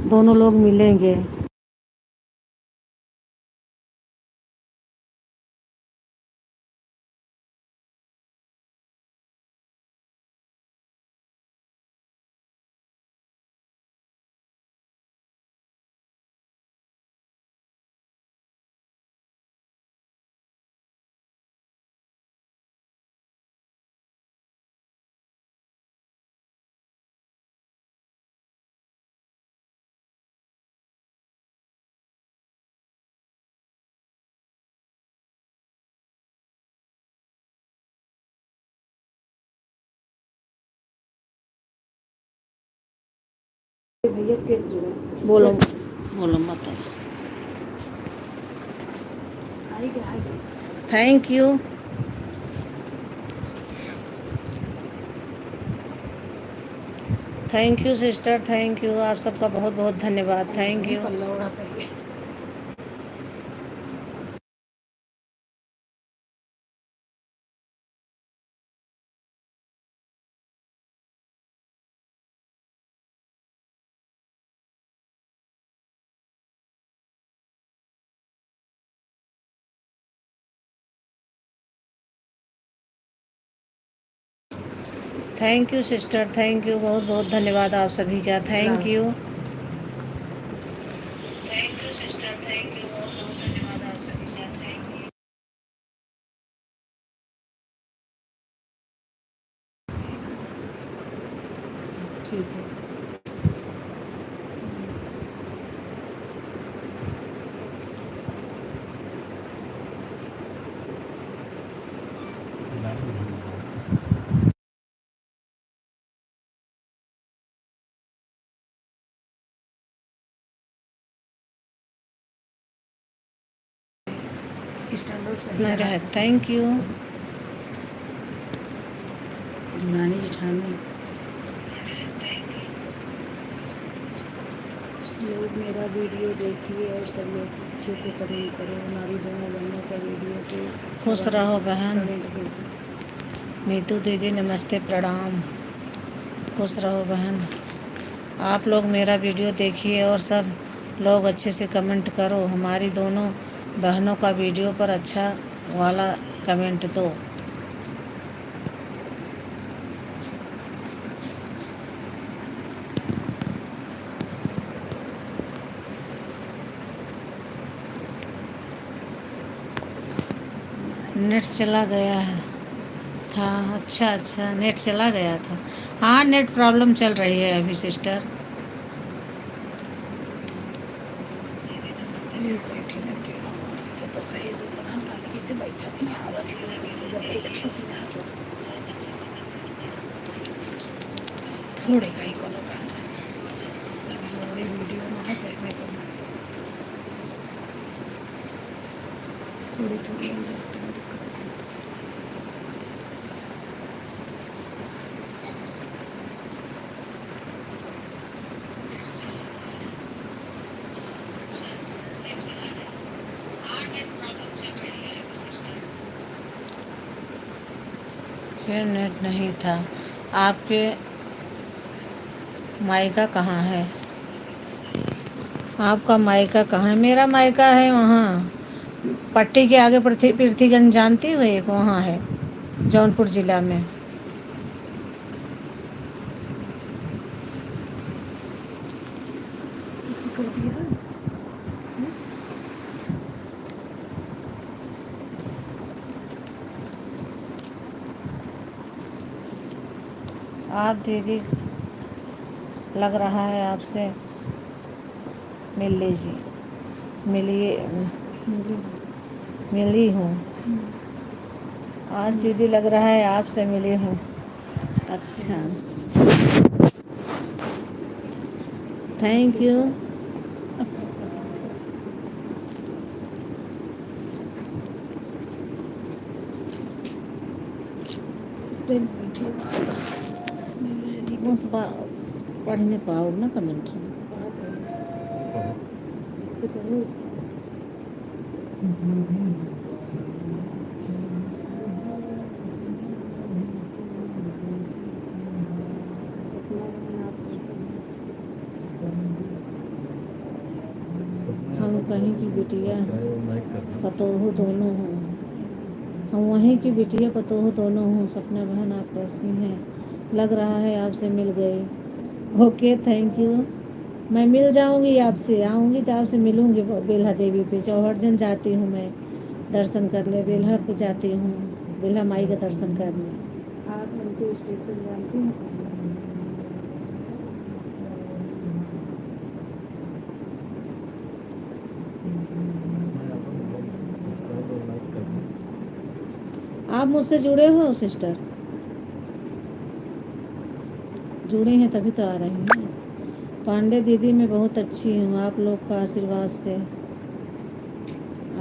दोनों लोग मिलेंगे। भैया केस जुड़ा बोलो बोलो मत। आएगी। Thank you, thank you sister, thank you. आप सबका बहुत बहुत धन्यवाद, थैंक यू। पल्ला उड़ाता है। Thank you sister, thank you, बहुत बहुत धन्यवाद आप सभी का, thank you. Thank you sister, thank you, बहुत बहुत धन्यवाद आप सभी का, थैंक यू। ठीक है। मेरा है, थैंक यू। नानी जेठानी लोग मेरा वीडियो देखिए और सब लोग अच्छे से कमेंट करो। हमारी दोनों बहनों का वीडियो को खुश रहो बहन। कमेंट करो। नीतू दीदी नमस्ते, प्रणाम। खुश रहो बहन। आप लोग मेरा वीडियो देखिए और सब लोग अच्छे से कमेंट करो। हमारी दोनों बहनों का वीडियो पर अच्छा वाला कमेंट दो। नेट चला गया है था। अच्छा अच्छा, नेट चला गया था। हाँ, नेट प्रॉब्लम चल रही है अभी सिस्टर। तो सही से प्रणाम पालकी से बैठा नहीं आवत जब एक अच्छे से जातो थोड़े का ही कोनो बात है। बड़ी वीडियो में है देखने को थोड़ी थोड़ी हो जाती है दिक्कत। फिर नेट नहीं था आपके। मायका कहाँ है? आपका मायका कहाँ है? मेरा मायका है वहाँ पट्टी के आगे पृथ्वीगंज, जानती हो? एक वहाँ है जौनपुर जिला में। ऐसे कर दिया। आप दीदी लग रहा है आपसे मिल लीजिए, मिलिए, मिली हूँ आज दीदी लग रहा है आपसे मिली हूँ। अच्छा, थैंक यू। अब खस कर दीजिए। टाइम बैठिए। बस पढ़ नहीं पाओ ना कमेंट हम। इससे पढ़ो उसको। सपना बहन आप कैसे हैं? हम कहीं की बिटिया लाइक करना। पतोहू दोनों हों, हम वहीं की बिटिया पतोहू दोनों हों। सपना बहन आप कैसी हैं? लग रहा है आपसे मिल गई। Okay, thank you. मैं मिल जाऊंगी आपसे, आऊंगी तो आपसे मिलूंगी। बेल्हा देवी पे चौहर्जन जाती हूँ मैं दर्शन करने, बेल्हा पे जाती हूँ, बेल्हा माई का दर्शन करने। आप हमको स्टेशन जानती हैं सिस्टर? लाइक करना। आप मुझसे जुड़े हो सिस्टर? जुड़े हैं तभी तो आ रही हैं। पांडे दीदी मैं बहुत अच्छी हूँ, आप लोग का आशीर्वाद से,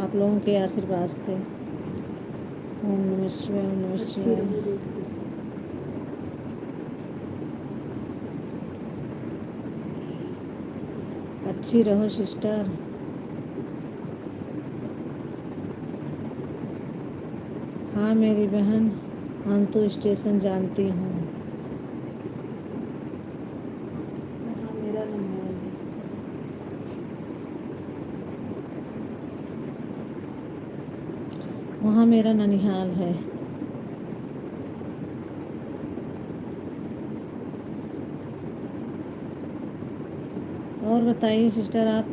आप लोगों के आशीर्वाद से। ओम नमः शिवाय, ओम नमः अच्छी शिवाय। रहो देवी सिस्टर। अच्छी रहो सिस्टर। हाँ मेरी बहन, अंतु स्टेशन जानती हूँ। हाँ मेरा नंबर है। वहाँ मेरा ननिहाल है। और बताइए सिस्टर, आप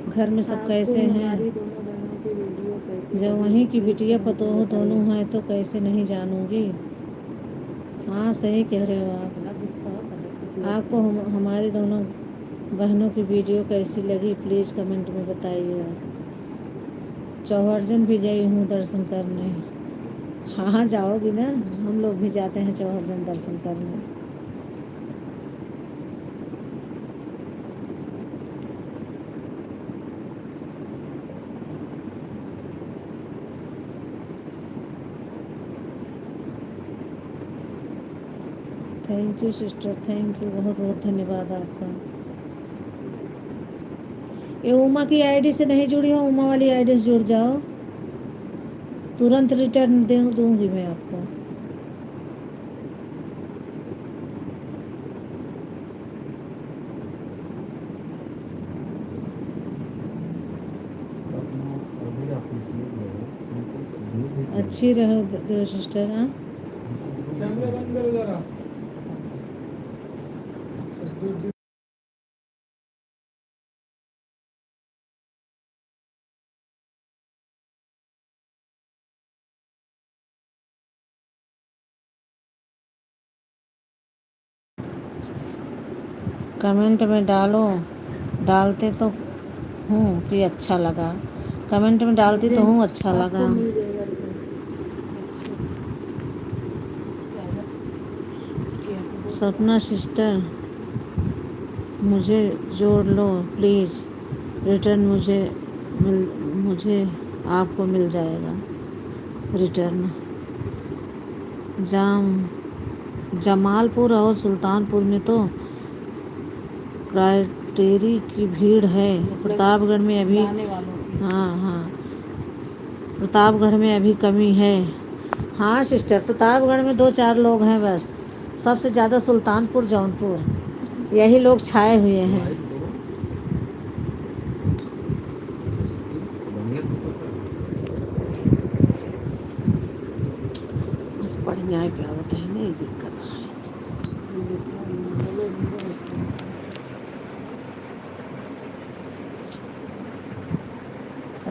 घर में सब आपको कैसे हैं? हमारी दोनों बहनों की वीडियो कैसी जब लगी वहीं की प्लीज बिटिया कमेंट में पतोहू दोनों बताइए। हैं तो कैसे नहीं जानूंगी। हाँ सही कह रहे हो आप। बड़ा गुस्सा होता है किसी आपको हमारी दोनों बहनों की वीडियो कैसी लगी प्लीज़ कमेंट में बताइएगा। चौहर्जन भी गई हूँ दर्शन करने। हाँ हाँ जाओगी ना, हम लोग भी जाते हैं चौहर्जन दर्शन करने। Thank you sister, thank you, बहुत बहुत धन्यवाद आपका। ये उमा की आईडी से नहीं जुड़ी हो, उमा वाली आईडी से जुड़ जाओ, तुरंत रिटर्न दूंगी मैं आपको। सपना अभी ऑफिशियल है, उनको दूर भी किया। अच्छी रहो देव सिस्टर। हाँ कैमरा बंद करो जरा। कमेंट में डालो, डालते तो हूँ कि अच्छा लगा, कमेंट में डालती तो हूँ अच्छा आपको लगा। मिल जाएगा रिटर्न। अच्छा जाएगा क्या बोल सपना सिस्टर मुझे जोड़ लो प्लीज़, रिटर्न मुझे आपको मिल जाएगा रिटर्न। जमालपुर और सुल्तानपुर में तो क्राइटेरी की भीड़ है। प्रतापगढ़ में अभी, आने वालों की। हाँ हाँ, प्रतापगढ़ में अभी कमी है। हाँ सिस्टर, प्रतापगढ़ में 2-4 लोग हैं बस, सबसे ज़्यादा सुल्तानपुर जौनपुर। यही लोग छाए हुए हैं। लाइक करो। बढ़िया दिखता है। बस बढ़िया ही प्यावत है, नहीं दिक्कत है।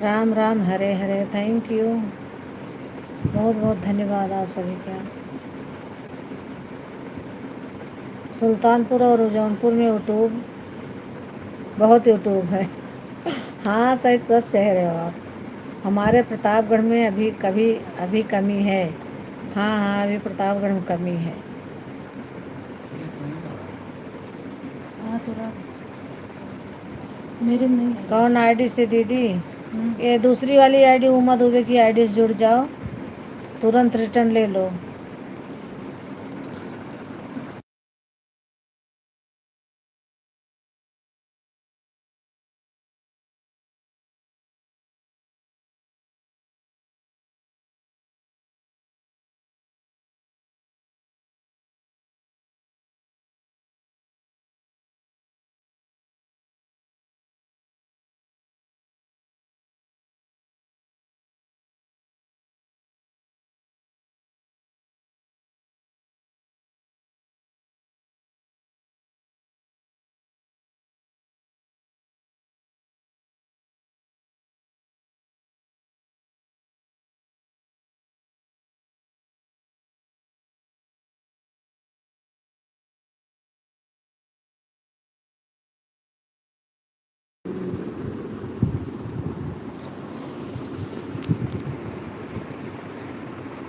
राम राम, हरे हरे, थैंक यू, बहुत बहुत धन्यवाद आप सभी का। सुल्तानपुर और जौनपुर में यूट्यूब, बहुत यूट्यूब है। हाँ सही, सच कह रहे हो आप। हमारे प्रतापगढ़ में अभी कमी है। हाँ हाँ, अभी प्रतापगढ़ में कमी है। हाँ थोड़ा मेरे में नहीं है। कौन आईडी से दीदी? ये दूसरी वाली आईडी, उमा दुबे की आईडी से जुड़ जाओ, तुरंत रिटर्न ले लो।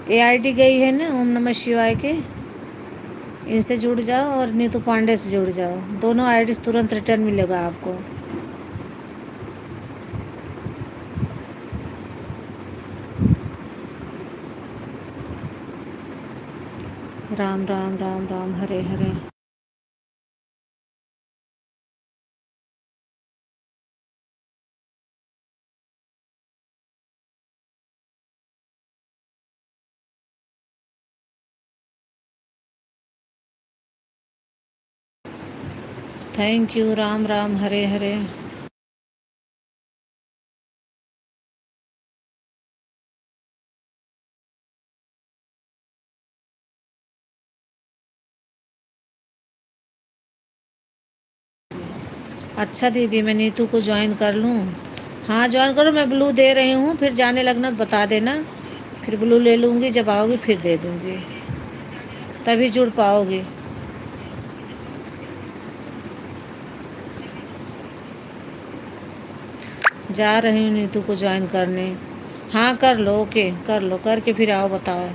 ये आईडी गई है ना ओम नमः शिवाय के, इनसे जुड़ जाओ और नीतू पांडे से जुड़ जाओ, दोनों आईडी तुरंत रिटर्न मिलेगा आपको। राम राम राम राम, हरे हरे। Thank you, Ram Ram, Hare Hare. अच्छा दीदी, मैं नीतू को ज्वाइन कर लूँ? हाँ ज्वाइन करो, मैं ब्लू दे रही हूँ, फिर जाने लगना तो बता देना, फिर ब्लू ले लूँगी, जब आओगी फिर दे दूँगी, तभी जुड़ पाओगी। जा रही हूँ नीतू को ज्वाइन करने। हाँ कर लो, ओके कर लो, करके फिर आओ बताओ।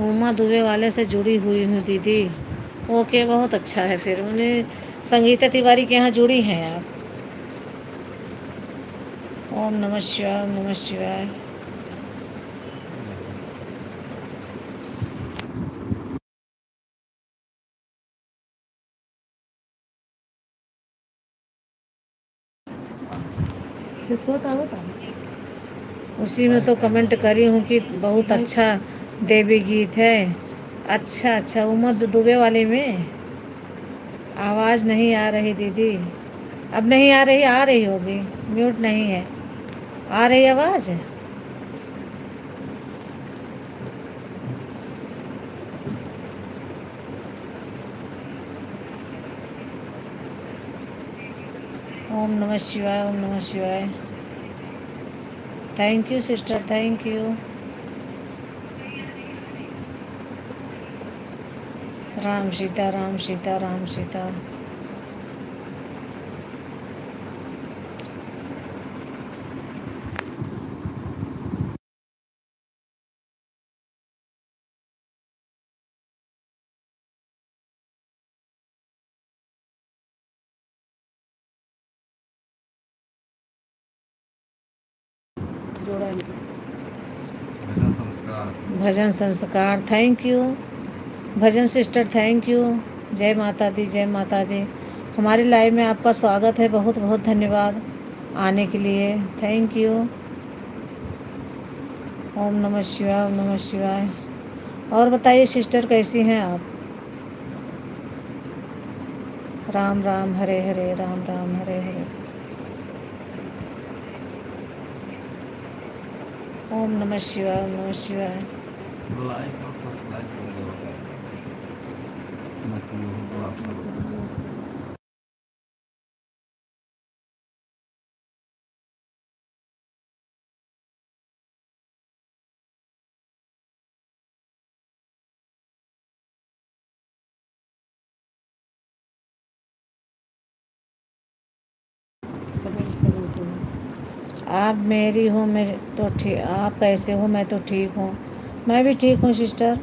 उमा दुबे वाले से जुड़ी हुई हूँ दीदी। ओके, बहुत अच्छा है, फिर उन्हें संगीता तिवारी के यहाँ जुड़ी हैं आप। ओम नमः शिवाय, ओम नमः शिवाय। उसी में तो कमेंट करी हूँ कि बहुत अच्छा देवी गीत है। अच्छा अच्छा, उमा दुबे वाले में आवाज़ नहीं आ रही दीदी। अब नहीं आ रही होगी, म्यूट नहीं है, आ रही आवाज़। ओम नमः शिवाय, ओम नमः शिवाय। Thank you sister, thank you. Ram Sita, Ram Sita, Ram Sita. जोड़ा इनको। भजन संस्कार। भजन संस्कार, thank you. Bhajan sister thank you. जय माता दी, जय माता दी। हमारी लाइव में आपका स्वागत है, बहुत बहुत धन्यवाद आने के लिए, थैंक यू। ओम नमः शिवाय, ओम नमः शिवाय। और बताइए सिस्टर कैसी हैं आप? राम राम हरे हरे, राम राम हरे हरे। ओम नमः शिवाय, ओम नमः शिवाय। लाइक और सब्सक्राइब कर दो। मैं तो लोगों को आपका आप मेरी हो, मेरे तो ठीक, आप कैसे हो? मैं तो ठीक हूँ, मैं भी ठीक हूँ सिस्टर।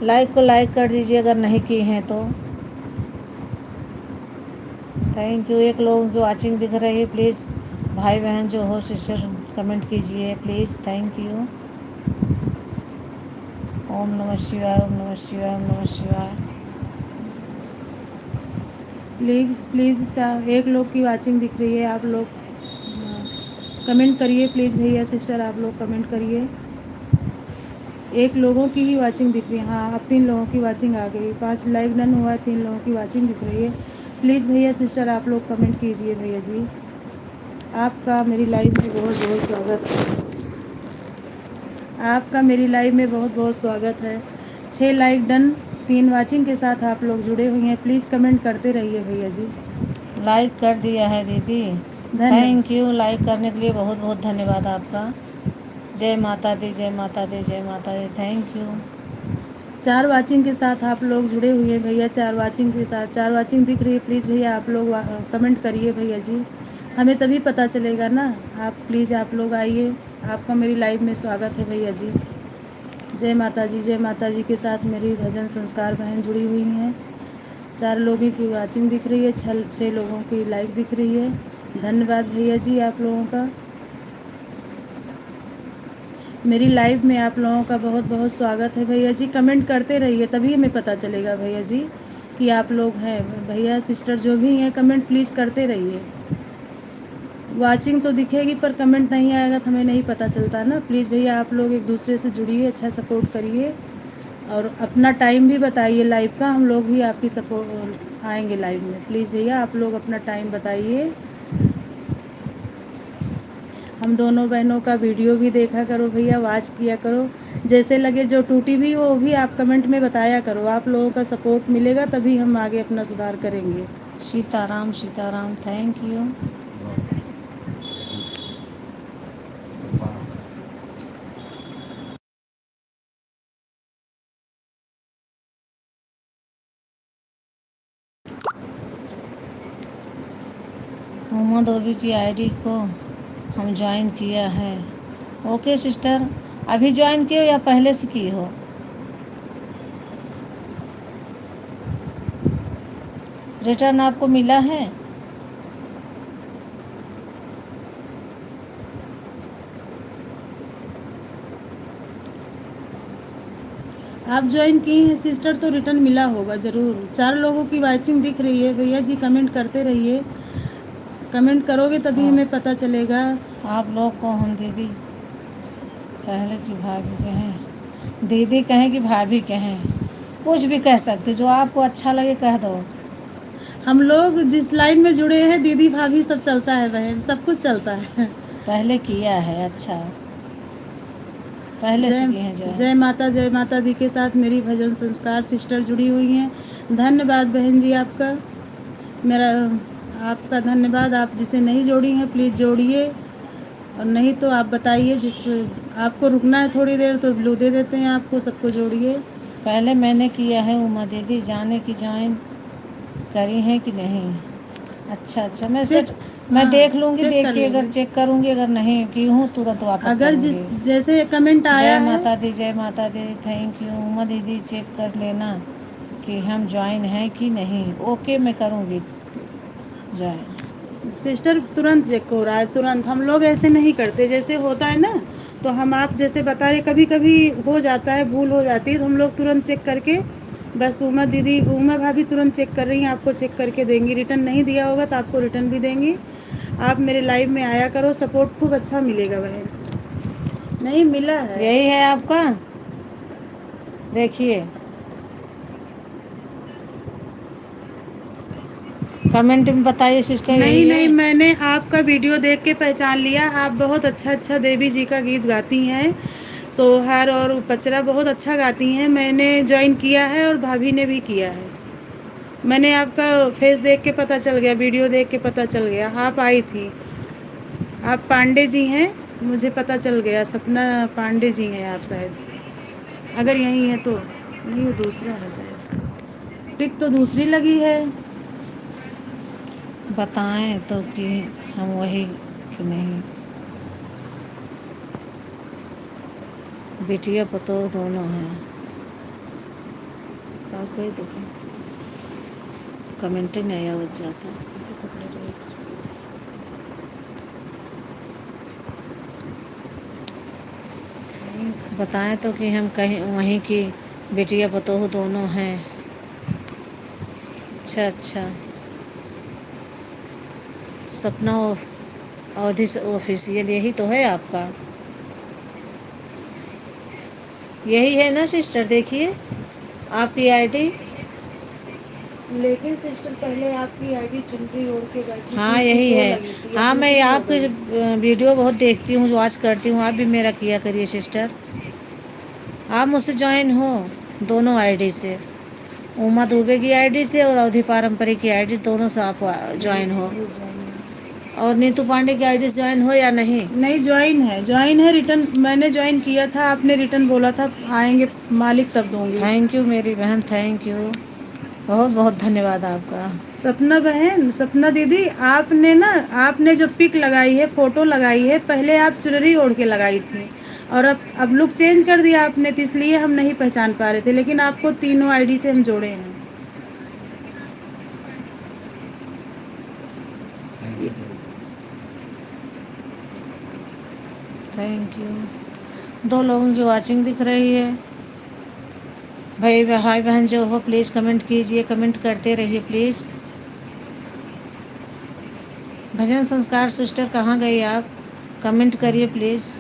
लाइक को लाइक कर दीजिए अगर नहीं की हैं तो। Thank you. एक लोगों की वाचिंग दिख रही है, प्लीज़ भाई बहन जो हो सिस्टर कमेंट कीजिए प्लीज़, थैंक यू। ओम नमः शिवाय, ओम नमः शिवाय, ओम नमः शिवाय। प्लीज़ एक लोग की वाचिंग दिख रही है, आप लोग कमेंट करिए प्लीज़ भैया सिस्टर, आप लोग कमेंट करिए। एक लोगों की ही वाचिंग दिख रही है। हाँ, अब 3 लोगों की वाचिंग आ गई, 5 लाइक डन हुआ है, 3 लोगों की वाचिंग दिख रही है। प्लीज़ भैया सिस्टर आप लोग कमेंट कीजिए भैया जी। आपका मेरी लाइव में बहुत बहुत स्वागत है। आपका मेरी लाइव में बहुत बहुत स्वागत है। 6 लाइक डन, 3 वाचिंग के साथ आप लोग जुड़े हुए हैं। प्लीज़ कमेंट करते रहिए भैया जी। लाइक कर दिया है दीदी, धन्यवाद। Thank you. लाइक करने के लिए बहुत बहुत धन्यवाद आपका। जय माता दी, जय माता दी, जय माता दी, थैंक यू। 4 वाचिंग के साथ आप लोग जुड़े हुए हैं भैया, 4 वाचिंग के साथ, 4 वाचिंग दिख रही है। प्लीज़ भैया आप लोग कमेंट करिए भैया जी, हमें तभी पता चलेगा ना। आप प्लीज़ आप लोग आइए, आपका मेरी लाइव में स्वागत है भैया जी। जय माता जी, जय माता जी के साथ मेरी भजन संस्कार बहन जुड़ी हुई हैं। 4 लोगों की वाचिंग दिख रही है, 6 लोगों की लाइक दिख रही है। धन्यवाद भैया जी आप लोगों का। मेरी लाइव में आप लोगों का बहुत बहुत स्वागत है भैया जी। कमेंट करते रहिए तभी हमें पता चलेगा भैया जी कि आप लोग हैं। भैया सिस्टर जो भी हैं कमेंट प्लीज़ करते रहिए। वाचिंग तो दिखेगी पर कमेंट नहीं आएगा तो हमें नहीं पता चलता ना। प्लीज़ भैया आप लोग एक दूसरे से जुड़िए, अच्छा सपोर्ट करिए और अपना टाइम भी बताइए लाइव का, हम लोग भी आपकी सपोर्ट आएंगे लाइव में। प्लीज़ भैया आप लोग अपना टाइम बताइए। हम दोनों बहनों का वीडियो भी देखा करो भैया, वॉच किया करो। जैसे लगे जो टूटी भी हो वो भी आप कमेंट में बताया करो। आप लोगों का सपोर्ट मिलेगा तभी हम आगे अपना सुधार करेंगे। Sitaram, Sitaram, thank you. पास है। मोहम्मद ओबी की आईडी को हम ज्वाइन किया है। ओके सिस्टर, अभी ज्वाइन किए हो या पहले से की हो? रिटर्न आपको मिला है? आप ज्वाइन की हैं सिस्टर तो रिटर्न मिला होगा ज़रूर। 4 लोगों की वाचिंग दिख रही है भैया जी, कमेंट करते रहिए। कमेंट करोगे तभी हमें पता चलेगा। आप लोग को हम दीदी पहले की भाभी कहें, दीदी कहें कि भाभी कहें, कुछ भी कह सकते, जो आपको अच्छा लगे कह दो। हम लोग जिस लाइन में जुड़े हैं दीदी भाभी सब चलता है बहन, सब कुछ चलता है। पहले किया है, अच्छा पहले से किए हैं जय ज्वाइन। जय माता दी के साथ मेरी भजन संस्कार सिस्टर जुड़ी हुई हैं। धन्यवाद बहन जी आपका, मेरा आपका धन्यवाद। आप जिसे नहीं जोड़ी हैं प्लीज़ जोड़िए, और नहीं तो आप बताइए। जिस आपको रुकना है थोड़ी देर तो ब्लू दे देते हैं आपको, सबको जोड़िए। पहले मैंने किया है उमा दीदी, जाने की ज्वाइन करी है कि नहीं? अच्छा अच्छा, मैं देख लूँगी, चेक देख कर के अगर लेंगे। चेक करूँगी, अगर नहीं की हूँ तुरंत वापस अगर करूँगी। जैसे कमेंट आया जय है, माता दी, जय माता दी, थैंक यू। उमा दीदी चेक कर लेना कि हम ज्वाइन हैं कि नहीं। ओके मैं करूँगी ज्वाइन। सिस्टर तुरंत चेक हो रहा है, तुरंत। हम लोग ऐसे नहीं करते, जैसे होता है ना तो हम आप जैसे बता रहे, कभी कभी हो जाता है, भूल हो जाती है, तो हम लोग तुरंत चेक करके, बस उमा भाभी तुरंत चेक कर रही हैं, आपको चेक करके देंगी। रिटर्न नहीं दिया होगा तो आपको रिटर्न भी देंगी। आप मेरे लाइव में आया करो, सपोर्ट खूब अच्छा मिलेगा बहन। नहीं मिला है। यही है आपका, देखिए कमेंट में बताइए सिस्टर, नहीं यही नहीं, है। मैंने आपका वीडियो देख के पहचान लिया। आप बहुत अच्छा अच्छा देवी जी का गीत गाती हैं, सोहर और पचरा बहुत अच्छा गाती हैं। मैंने ज्वाइन किया है और भाभी ने भी किया है। मैंने आपका फेस देख के पता चल गया, वीडियो देख के पता चल गया, आप आई थी। आप पांडे जी हैं, मुझे पता चल गया, सपना पांडे जी हैं आप शायद, अगर यही है तो। नहीं, वो दूसरा है शायद, पिक तो दूसरी लगी है। बताएं तो कि हम वही कि नहीं। बेटिया पतो दोनों हैं। और कोई देखें, कमेंट नहीं आया हो जाता। ऐसे पकड़े रहे सर। बताएं तो कि हम कहीं वहीं की बेटिया पतोह दोनों हैं। अच्छा अच्छा, सपना अवधि ऑफिशियल यही तो है आपका, यही है ना सिस्टर? देखिए आपकी आईडी। लेकिन सिस्टर पहले आपकी आईडी चुनरी ओढ़ के बैठी हाँ थी, यही पिक वो है। लगी थी, अब हाँ मैं दूसरी हो आपकी गई। वीडियो बहुत देखती हूँ, वॉच करती हूँ। आप भी मेरा किया करिए सिस्टर, आप मुझसे ज्वाइन हो दोनों आईडी से, उमा दुबे की आईडी से और अवधि पारंपरिक की आईडी दोनों से आप ज्वाइन हो। और नीतू पांडे की आईडी से ज्वाइन हो या नहीं? नहीं, ज्वाइन है। रिटर्न मैंने ज्वाइन किया था, आपने रिटर्न बोला था आएंगे मालिक तब दूंगी। थैंक यू मेरी बहन, थैंक यू, बहुत बहुत धन्यवाद आपका। सपना बहन, सपना दीदी, आपने जो पिक लगाई है, फोटो लगाई है, पहले आप चुनरी ओढ़ के लगाई थी, और अब लुक चेंज कर दिया आपने, तो इसलिए हम नहीं पहचान पा रहे थे, लेकिन आपको तीनों आईडी से हम जोड़े हैं। Thank you. Thank you. 2 लोगों की वाचिंग दिख रही है। भाई बहन जो हो प्लीज़ कमेंट कीजिए, कमेंट करते रहिए प्लीज़। भजन संस्कार सिस्टर कहाँ गई आप? कमेंट करिए प्लीज़।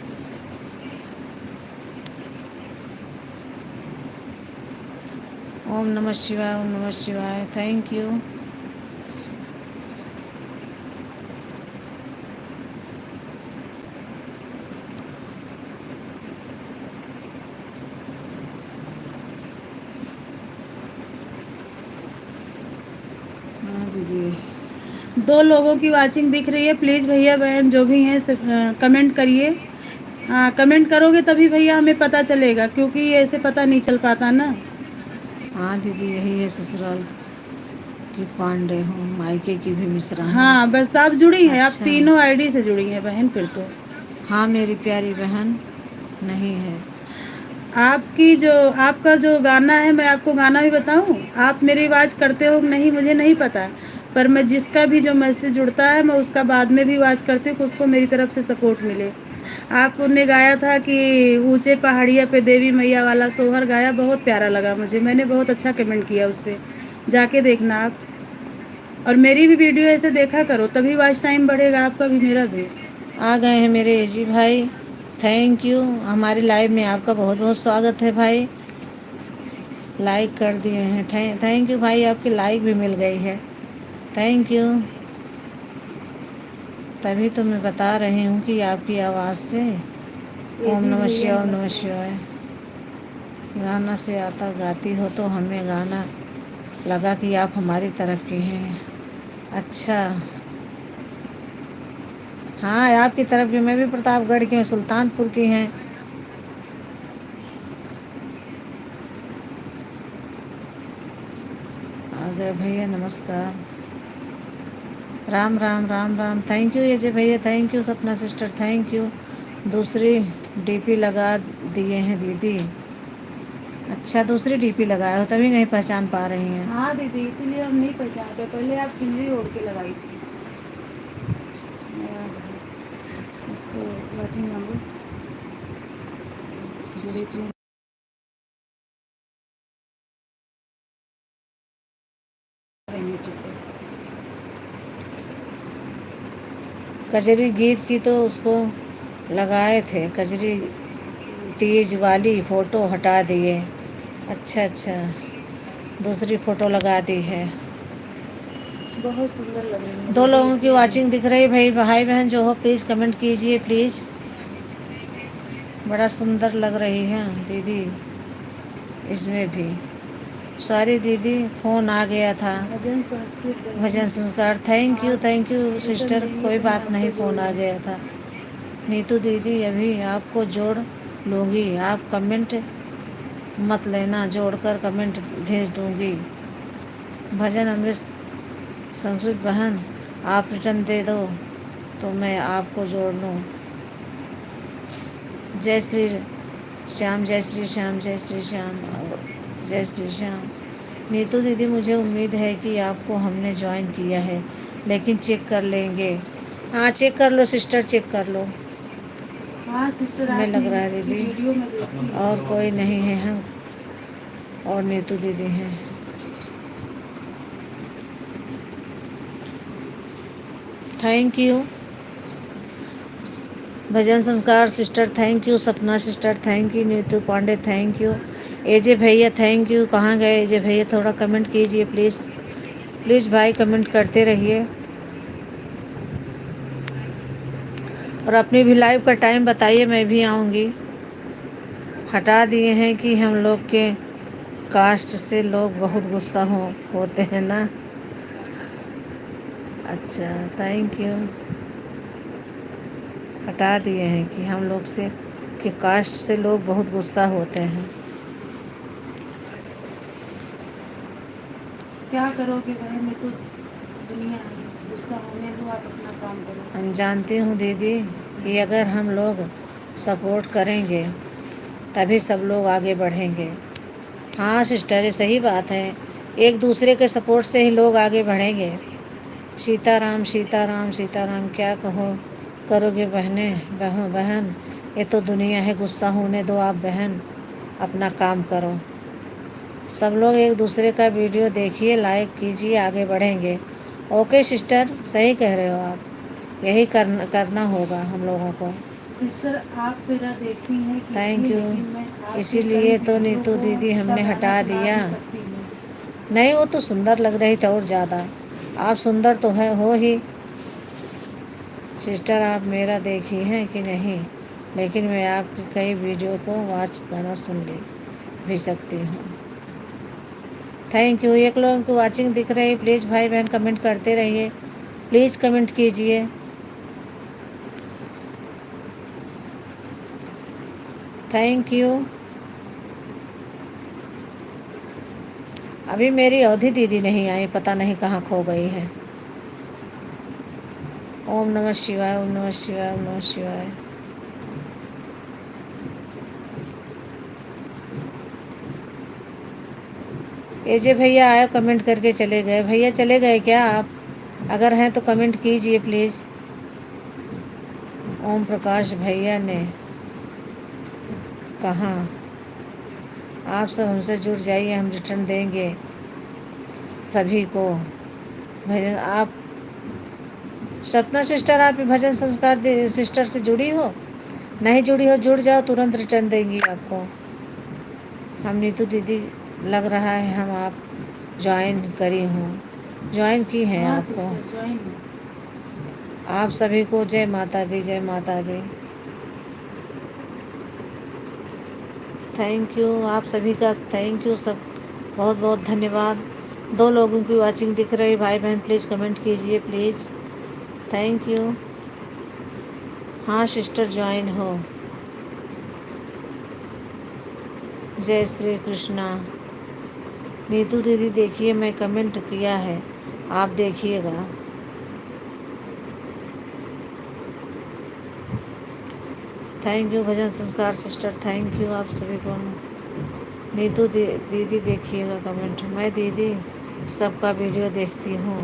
ओम नमः शिवाय, ओम नमः शिवाय, थैंक यू। हाँ दीदी, 2 लोगों की वाचिंग दिख रही है, प्लीज़ भैया बहन जो भी हैं कमेंट करिए। हाँ, कमेंट करोगे तभी भैया हमें पता चलेगा, क्योंकि ऐसे पता नहीं चल पाता ना। हाँ दीदी यही है, ससुराल की पांडे हूँ, मायके की भी मिश्रा हूँ। हाँ, बस आप जुड़ी हैं, आप अच्छा। तीनों आईडी से जुड़ी हैं बहन फिर तो। हाँ मेरी प्यारी बहन, नहीं है। आपका जो गाना है, मैं आपको गाना भी बताऊं, आप मेरी आवाज़ करते हो कि नहीं मुझे नहीं पता, पर मैं जिसका भी जो मैसेज जुड़ता है मैं उसका बाद में भी आवाज़ करती हूँ कि उसको मेरी तरफ से सपोर्ट मिले। आपने गाया था कि ऊंचे पहाड़िया पे देवी मैया वाला सोहर गाया, बहुत प्यारा लगा मुझे, मैंने बहुत अच्छा कमेंट किया उस पर, जाके देखना आप। और मेरी भी वीडियो ऐसे देखा करो, तभी वॉच टाइम बढ़ेगा आपका भी मेरा भी। आ गए हैं मेरे एजी भाई, थैंक यू। हमारे लाइव में आपका बहुत बहुत स्वागत है भाई, लाइक कर दिए हैं, थैंक यू भाई, आपकी लाइक भी मिल गई है, थैंक यू। तभी तो मैं बता रही हूँ कि आपकी आवाज़ से ओम नमः शिवाय, ओम नमः शिवाय गाना से आता गाती हो, तो हमें गाना लगा कि आप हमारी तरफ की हैं। अच्छा, हाँ आपकी तरफ की, मैं भी प्रतापगढ़ की हूँ, सुल्तानपुर की हैं। आ गए भैया, नमस्कार, राम राम राम राम, थैंक यू अजय भैया, thank you Sapna sister, thank you. दूसरी डीपी लगा दिए हैं दीदी। अच्छा, दूसरी डीपी लगाए हो तभी नहीं पहचान पा रही हैं। हाँ दीदी, इसीलिए हम नहीं पहचानते, पहले आप चुनरी ओढ़ के लगाई थी। इसको वाचिंग मांगो। जुड़ी थी। कजरी गीत की तो उसको लगाए थे, कजरी तीज वाली फ़ोटो हटा दिए। अच्छा अच्छा, दूसरी फ़ोटो लगा दी है। बहुत सुंदर लग रही है 2 दीदी लोगों की इसमें भी। वाचिंग दिख रही। भाई बहन जो हो प्लीज़ कमेंट कीजिए प्लीज़। बड़ा सुंदर लग रही है दीदी इसमें भी। सॉरी दीदी, फ़ोन आ गया था। भजन संस्कृत बहन भजन संस्कार, थैंक आज यू रिटर्न सिस्टर, देंगी कोई तो मैं बात नहीं, आपको जोड़ फ़ोन आ लूँगी। गया था। नीतू दीदी अभी आपको जोड़ लूँगी, आप कमेंट मत लेना, जोड़कर कमेंट भेज दूँगी। भजन अमृत संस्कृत बहन आप रिटर्न दे दो तो मैं आपको जोड़ लूँ। जय श्री श्याम, जय श्री श्याम, जय श्री श्याम, जय श्री श्याम। नीतू दीदी मुझे उम्मीद है कि आपको हमने ज्वाइन किया है, लेकिन चेक कर लेंगे। हाँ चेक कर लो सिस्टर, चेक कर लो। हाँ सिस्टर, हमें आप लग रहा है की दीदी वीडियो में देखती हूँ। और कोई नहीं है, हम और नीतू दीदी हैं। Thank you Bhajan Sanskar sister, thank you Sapna sister, thank you Nitu Pandey, thank you AJ भैया, थैंक यू। कहाँ गए एजे भैया, थोड़ा कमेंट कीजिए प्लीज़। प्लीज़ भाई कमेंट करते रहिए और अपनी भी लाइव का टाइम बताइए, मैं भी आऊँगी। हटा दिए हैं कि हम लोग के कास्ट से लोग बहुत गुस्सा होते हैं ना। अच्छा थैंक यू। हटा दिए हैं कि हम लोग से कि कास्ट से लोग बहुत गुस्सा होते हैं। क्या करोगे बहन, ये तो दुनिया है, गुस्सा होने दो, आप अपना काम करो। हम जानती हूँ दीदी कि अगर हम लोग सपोर्ट करेंगे तभी सब लोग आगे बढ़ेंगे। हाँ सिस्टर, ये सही बात है, एक दूसरे के सपोर्ट से ही लोग आगे बढ़ेंगे। सीताराम सीताराम सीताराम, क्या करोगे बहन, ये तो दुनिया है, गुस्सा होने दो आप बहन, अपना काम करो। सब लोग एक दूसरे का वीडियो देखिए, लाइक कीजिए, आगे बढ़ेंगे। ओके सिस्टर, सही कह रहे हो आप, यही करना होगा हम लोगों को। सिस्टर आप मेरा देखती हैं थैंक कीजिए, यू। लेकिन मैं आपकी इसीलिए कई तो वीडियो नीतू को दीदी का हमने गाना हटा सुना दिया। नहीं सकती हूँ। नहीं वो तो सुंदर लग रही थी और ज़्यादा, आप सुंदर तो है हो ही सिस्टर, आप मेरा देखी हैं कि नहीं, लेकिन मैं आपकी कई वीडियो को वॉच गाना सुन ली भी सकती हूँ। Thank you. एक लोगों की वाचिंग दिख रही, प्लीज़ भाई बहन कमेंट करते रहिए, प्लीज़ कमेंट कीजिए। Thank you. अभी मेरी अवधि दीदी नहीं आई, पता नहीं कहाँ खो गई है। ओम नमः शिवाय, ओम नमः शिवाय, ओम नमः शिवाय। एजे भैया आया, कमेंट करके चले गए। भैया चले गए क्या आप? अगर हैं तो कमेंट कीजिए प्लीज़। ओम प्रकाश भैया ने कहा आप सब हमसे जुड़ जाइए, हम रिटर्न देंगे सभी को भजन। आप सपना सिस्टर, आप भजन संस्कार सिस्टर से जुड़ी हो? नहीं जुड़ी हो, जुड़ जाओ, तुरंत रिटर्न देंगी आपको। हम नीतू दीदी लग रहा है हम आप ज्वाइन करी हूँ, ज्वाइन की हैं हाँ आपको। सिस्टर ज्वाइन हूँ। आप सभी को जय माता दी, जय माता दी। थैंक यू आप सभी का, थैंक यू सब, बहुत बहुत धन्यवाद। 2 लोगों की वाचिंग दिख रही, भाई बहन प्लीज़ कमेंट कीजिए प्लीज़। Thank you. हाँ सिस्टर ज्वाइन हो। जय श्री कृष्णा। नीतू दीदी देखिए, मैं कमेंट किया है, आप देखिएगा। Thank you Bhajan Sanskar sister, thank you आप सभी को। नीतू दीदी देखिएगा कमेंट, मैं दीदी सबका वीडियो देखती हूँ।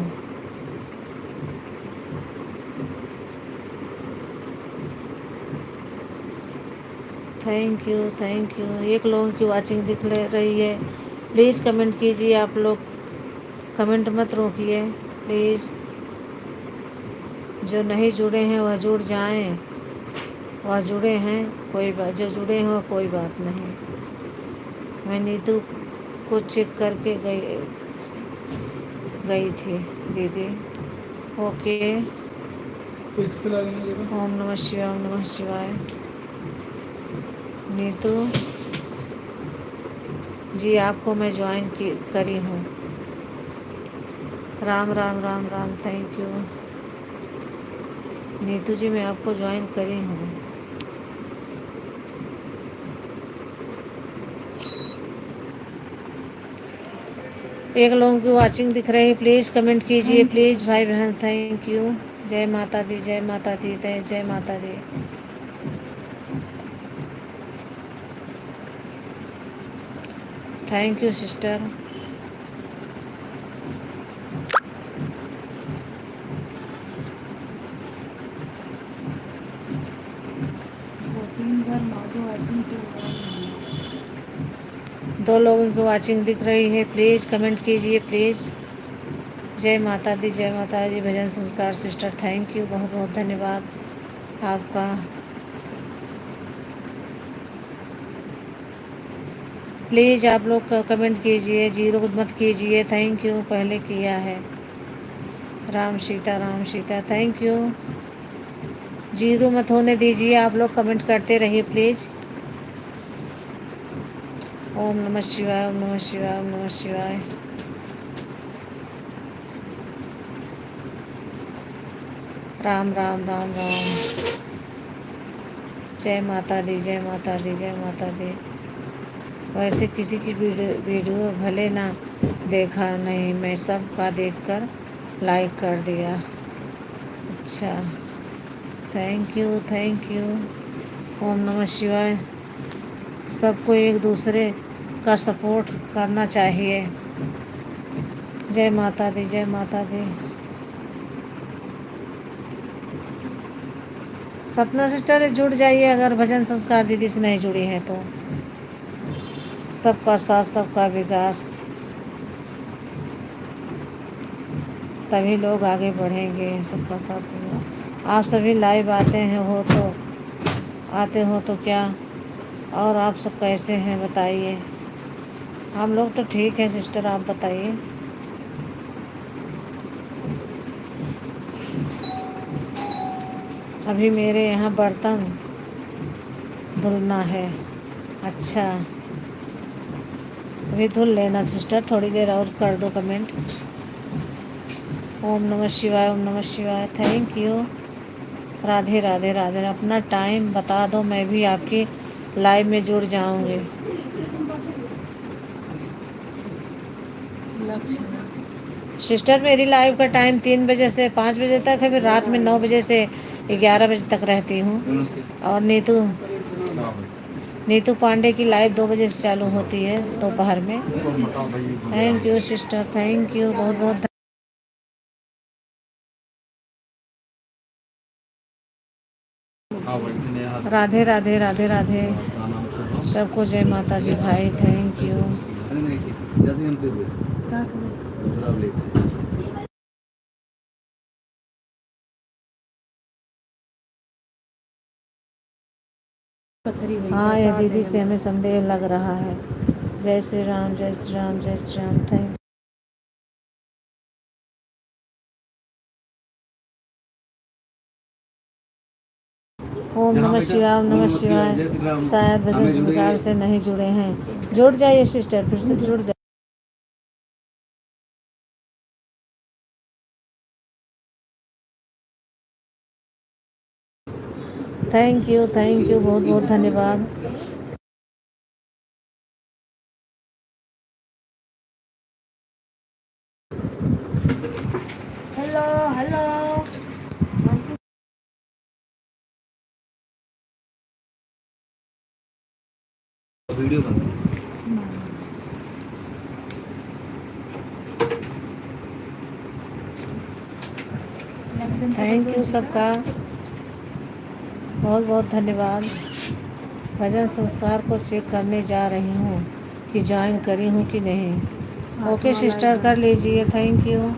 Thank you, thank you. एक लोगों की वाचिंग दिख रही है। प्लीज़ कमेंट कीजिए आप लोग, कमेंट मत रोकिए प्लीज़। जो नहीं जुड़े हैं वह जुड़ जाएं, वह जुड़े हैं कोई बात, जो जुड़े हैं वह कोई बात नहीं। मैं नीतू को चेक करके गई थी दीदी। ओके। ओम नमः शिवाय, ओम नमः शिवाय। नीतू जी आपको मैं ज्वाइन करी हूँ। Ram Ram Ram Ram, thank you. नीतू जी मैं आपको ज्वाइन करी हूँ। एक लोगों की वाचिंग दिख रही है, प्लीज़ कमेंट कीजिए प्लीज़ भाई बहन, थैंक यू। जय माता दी, जय माता दी, जय माता दी। Thank you sister. दो लोगों की वाचिंग दिख रही है, प्लीज़ कमेंट कीजिए प्लीज़। जय माता दी, जय माता दी। भजन संस्कार सिस्टर, थैंक यू, बहुत बहुत धन्यवाद आपका। प्लीज़ आप लोग कमेंट कीजिए, जीरो मत कीजिए, थैंक यू। पहले किया है। Ram Sita, thank you. Zero मत होने दीजिए, आप लोग कमेंट करते रहिए प्लीज़। ओम नमः शिवाय, ओम नमः शिवाय, ओम नमः शिवाय। राम राम राम राम। जय माता दी, जय माता दी, जय माता दी। वैसे किसी की वीडियो भले ना देखा नहीं, मैं सबका देखकर लाइक कर दिया। अच्छा, थैंक यू, थैंक यू। ओम नमः शिवाय। सबको एक दूसरे का सपोर्ट करना चाहिए। जय माता दी, जय माता दी। सपना सिस्टर जुड़ जाइए अगर भजन संस्कार दीदी से नहीं जुड़ी है तो। सबका साथ, सबका विकास, तभी लोग आगे बढ़ेंगे। सबका साथ सब। आप सभी लाइव आते हो तो क्या, और आप सब कैसे हैं बताइए। हम लोग तो ठीक है सिस्टर, आप बताइए। अभी मेरे यहाँ बर्तन धुलना है। अच्छा, अभी धुल लेना सिस्टर, थोड़ी देर और कर दो कमेंट। ओम नमः शिवाय, ओम नमः शिवाय, थैंक यू। राधे राधे राधे। अपना टाइम बता दो, मैं भी आपकी लाइव में जुड़ जाऊंगी। सिस्टर मेरी लाइव का टाइम 3 बजे से 5 बजे तक है, फिर रात में 9 बजे से 11 बजे तक रहती हूँ। और नीतू पांडे की लाइव 2 बजे से चालू होती है दोपहर में। Thank you sister, thank you, बहुत बहुत राधे राधे राधे राधे। सबको जय माता दी भाई, थैंक यू। हाँ, ये दीदी से हमें संदेह लग रहा है। जय श्री राम, जय श्री राम, जय श्री राम, थैंक। ओम नमः शिवाय, ओम नमः शिवाय। शायद भजन संस्कार से नहीं जुड़े हैं, जुड़ जाइए सिस्टर, फिर से जुड़ जाइए। थैंक यू, बहुत बहुत धन्यवाद। Hello hello. वीडियो बंद। थैंक यू सबका, बहुत बहुत धन्यवाद। भजन संस्कार को चेक करने जा रही हूँ कि ज्वाइन करी हूँ कि नहीं। ओके सिस्टर, कर लीजिए। Thank you.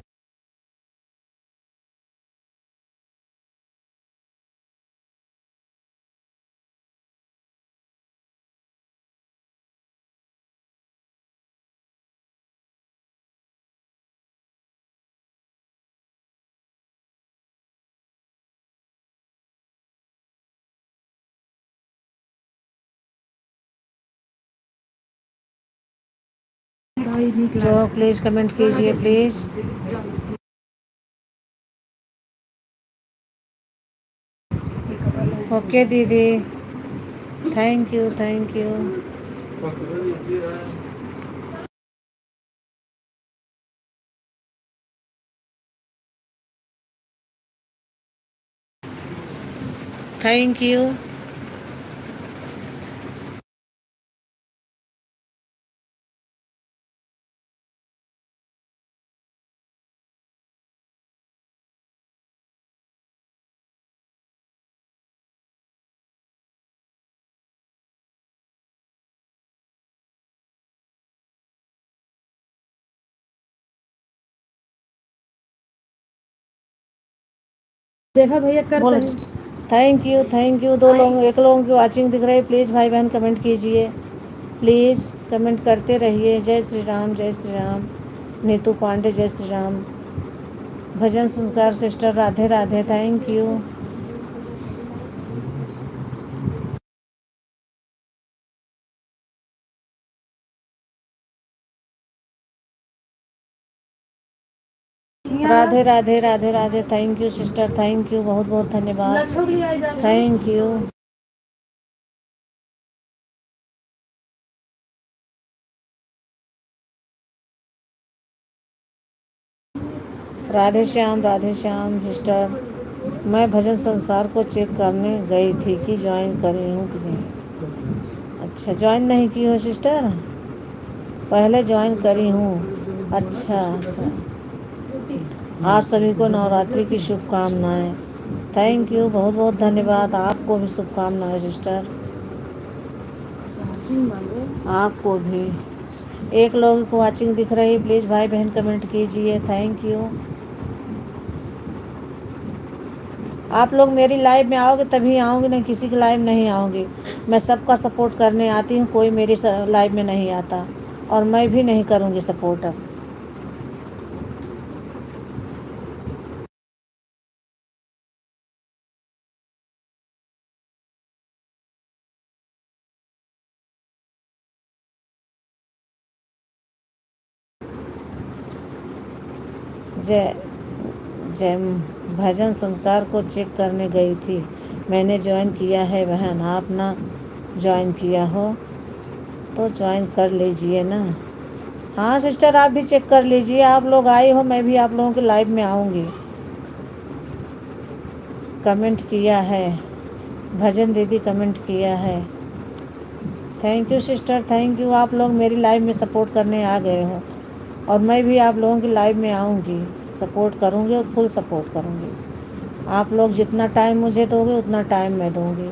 तो प्लीज़ कमेंट कीजिए प्लीज़। ओके दीदी, thank you thank you. Thank you. देखा भैया कर बोलो। Thank you. दो लोग, एक लोगों की वाचिंग दिख रही है। प्लीज़ भाई बहन कमेंट कीजिए, प्लीज़ कमेंट करते रहिए। जय श्री राम, जय श्री राम। नीतू पांडे, जय श्री राम। भजन Sanskar sister, Radhe Radhe, thank you. Radhe Radhe Radhe Radhe, thank you sister, thank you, बहुत बहुत धन्यवाद, thank you. Radhe Shyam sister. मैं भजन संसार को चेक करने गई थी कि ज्वाइन करी हूँ कि नहीं। अच्छा, ज्वाइन नहीं की हो सिस्टर, पहले ज्वाइन करी हूँ। अच्छा अच्छा। आप सभी को नवरात्रि की शुभकामनाएं। थैंक यू, बहुत बहुत धन्यवाद। आपको भी शुभकामनाएं सिस्टर, आपको भी। एक लोगों को वाचिंग दिख रही, प्लीज़ भाई बहन कमेंट कीजिए, थैंक यू। आप लोग मेरी लाइव में आओगे तभी आऊँगी, नहीं किसी की लाइव नहीं आऊँगी। मैं सबका सपोर्ट करने आती हूँ, कोई मेरी लाइव में नहीं आता, और मैं भी नहीं करूँगी सपोर्ट अब। जय जय। भजन संस्कार को चेक करने गई थी, मैंने ज्वाइन किया है बहन। आप ना ज्वाइन किया हो तो ज्वाइन कर लीजिए ना। हाँ सिस्टर, आप भी चेक कर लीजिए। आप लोग आए हो, मैं भी आप लोगों के लाइव में आऊँगी। कमेंट किया है, भजन दीदी कमेंट किया है। Thank you sister, thank you. आप लोग मेरी लाइव में सपोर्ट करने आ गए हो, और मैं भी आप लोगों की लाइव में आऊँगी, सपोर्ट करूँगी और फुल सपोर्ट करूँगी। आप लोग जितना टाइम मुझे दोगे उतना टाइम मैं दूँगी।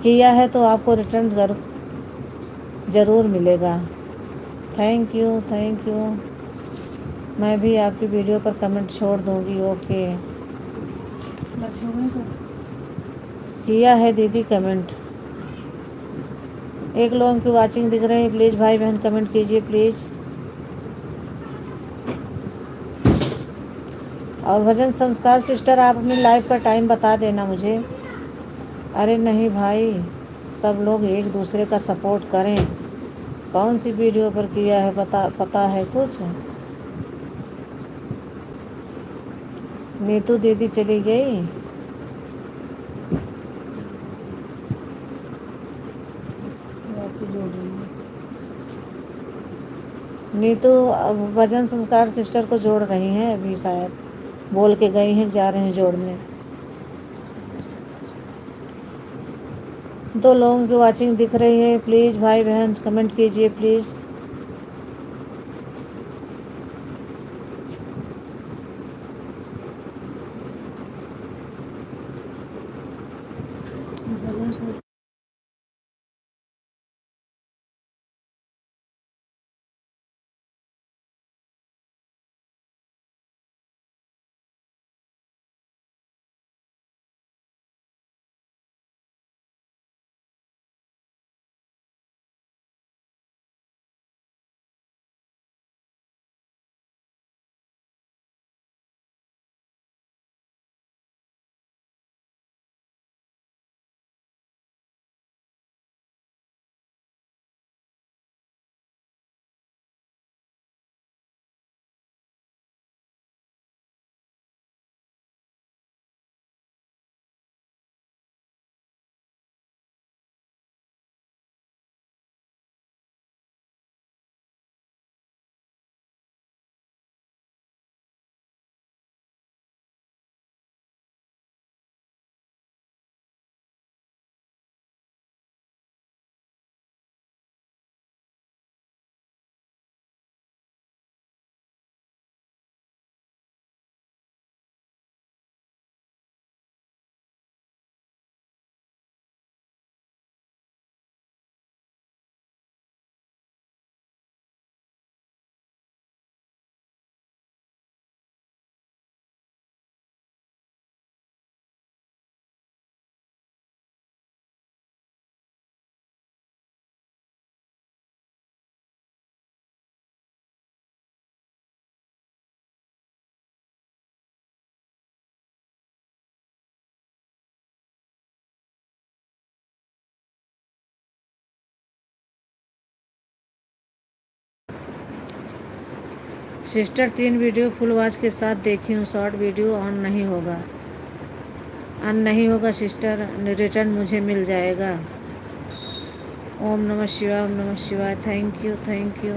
किया है तो आपको रिटर्न ज़रूर मिलेगा। Thank you thank you. मैं भी आपकी वीडियो पर कमेंट छोड़ दूँगी। ओके, किया है दीदी कमेंट। एक लोगों की वाचिंग दिख रही है, प्लीज़ भाई बहन कमेंट कीजिए प्लीज़। और भजन संस्कार सिस्टर, आप अपनी लाइफ का टाइम बता देना मुझे। अरे नहीं भाई, सब लोग एक दूसरे का सपोर्ट करें। कौन सी वीडियो पर किया है, पता है कुछ? नीतू दीदी चली गई। नीतू भजन संस्कार सिस्टर को जोड़ रही हैं अभी, शायद बोल के गई हैं, जा रहे हैं जोड़ने। दो लोगों की वाचिंग दिख रही है, प्लीज़ भाई बहन कमेंट कीजिए please. Sister 3 video full watch के साथ देखी हूँ, शॉर्ट वीडियो ऑन नहीं होगा। ऑन नहीं होगा सिस्टर, रिटर्न मुझे मिल जाएगा। ओम नमः शिवाय, ओम नमः शिवाय। Thank you, thank you.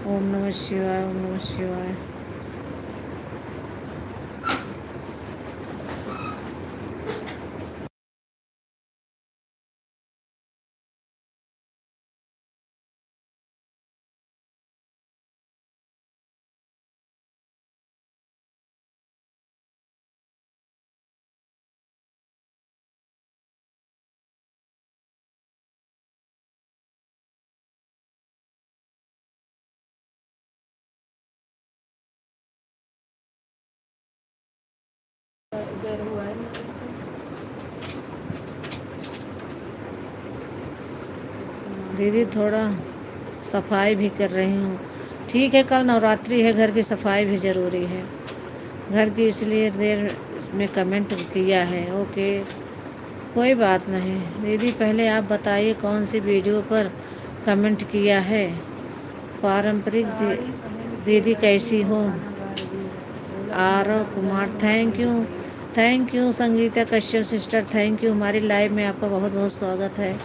ओम नमः शिवाय, ओम नमः शिवाय। गैर हुआ है। दीदी थोड़ा सफाई भी कर रही हूँ। ठीक है, कल नवरात्रि है, घर की सफाई भी ज़रूरी है घर की, इसलिए देर में कमेंट किया है। ओके, कोई बात नहीं दीदी। पहले आप बताइए कौन सी वीडियो पर कमेंट किया है। पारंपरिक दीदी कैसी हो? Aarav Kumar, thank you, thank you. Sangeeta Kashyap sister, thank you. हमारी लाइव में आपका बहुत बहुत स्वागत है।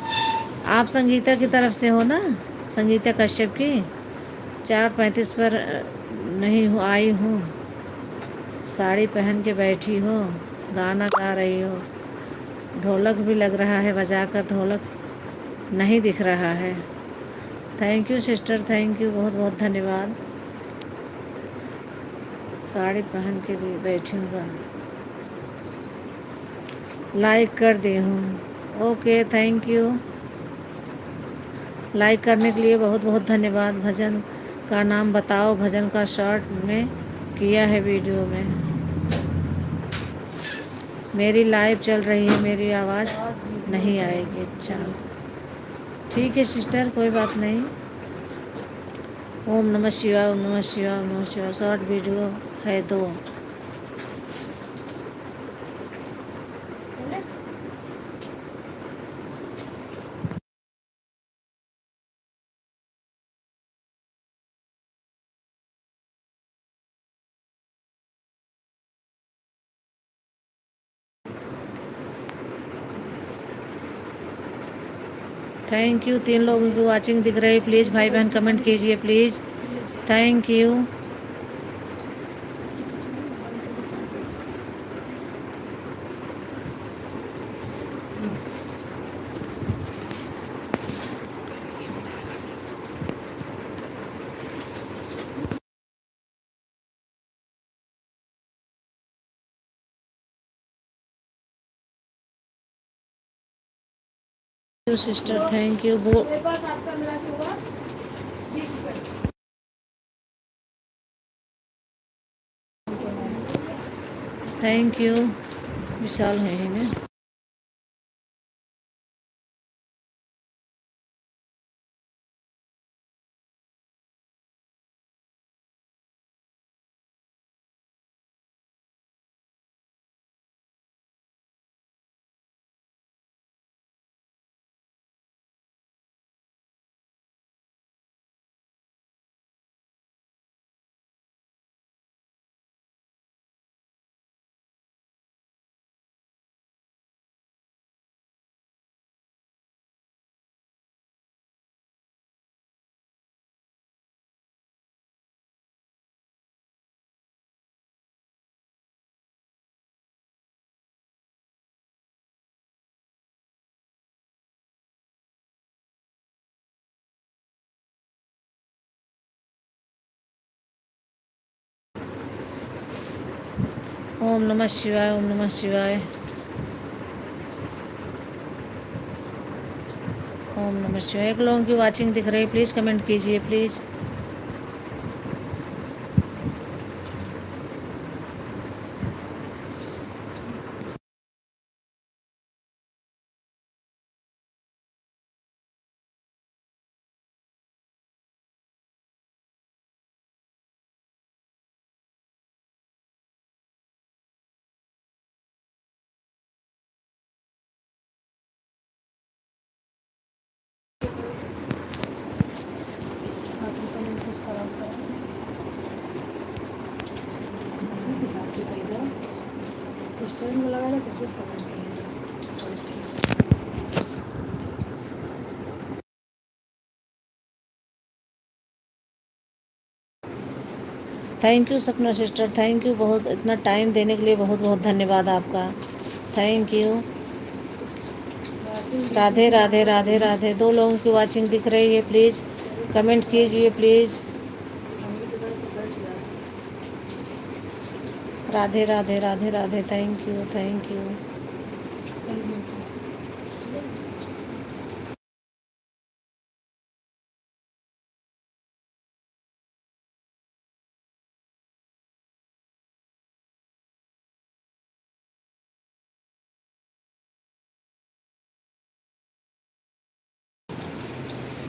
आप संगीता की तरफ से हो ना? संगीता कश्यप की 4:35 पर नहीं हो आई हूँ। साड़ी पहन के बैठी हो, गाना गा रही हो, ढोलक भी लग रहा है बजाकर, ढोलक नहीं दिख रहा है। Thank you sister, thank you, बहुत बहुत धन्यवाद। साड़ी पहन के बैठी हूँ, लाइक कर दी हूँ। Okay, thank you. लाइक करने के लिए बहुत बहुत धन्यवाद। भजन का नाम बताओ। भजन का शॉर्ट में किया है वीडियो में। मेरी लाइव चल रही है, मेरी आवाज़ नहीं आएगी। अच्छा, ठीक है सिस्टर, कोई बात नहीं। ओम नमः शिवाय, ओम नमः शिवाय, ओम नमः शिवाय। शॉर्ट वीडियो है 2। Thank you. 3 लोगों की वाचिंग दिख रही है। प्लीज़ भाई बहन कमेंट कीजिए please. Thank you. Sister thank you. Thank you. Vishal है ही ना। ओम नमः शिवाय, ओम नमः शिवाय, ओम नमः शिवाय। 1 लोगों की वाचिंग दिख रही है, प्लीज़ कमेंट कीजिए प्लीज़। लाइन में लगा रहे तो कुछ कमेंट कीजिए। Thank you Sapna sister, thank you बहुत, इतना टाइम देने के लिए बहुत बहुत धन्यवाद आपका, थैंक यू। राधे राधे राधे राधे। 2 लोगों की वाचिंग दिख रही है, प्लीज़ कमेंट कीजिए please. Radhe Radhe Radhe Radhe, thank you thank you.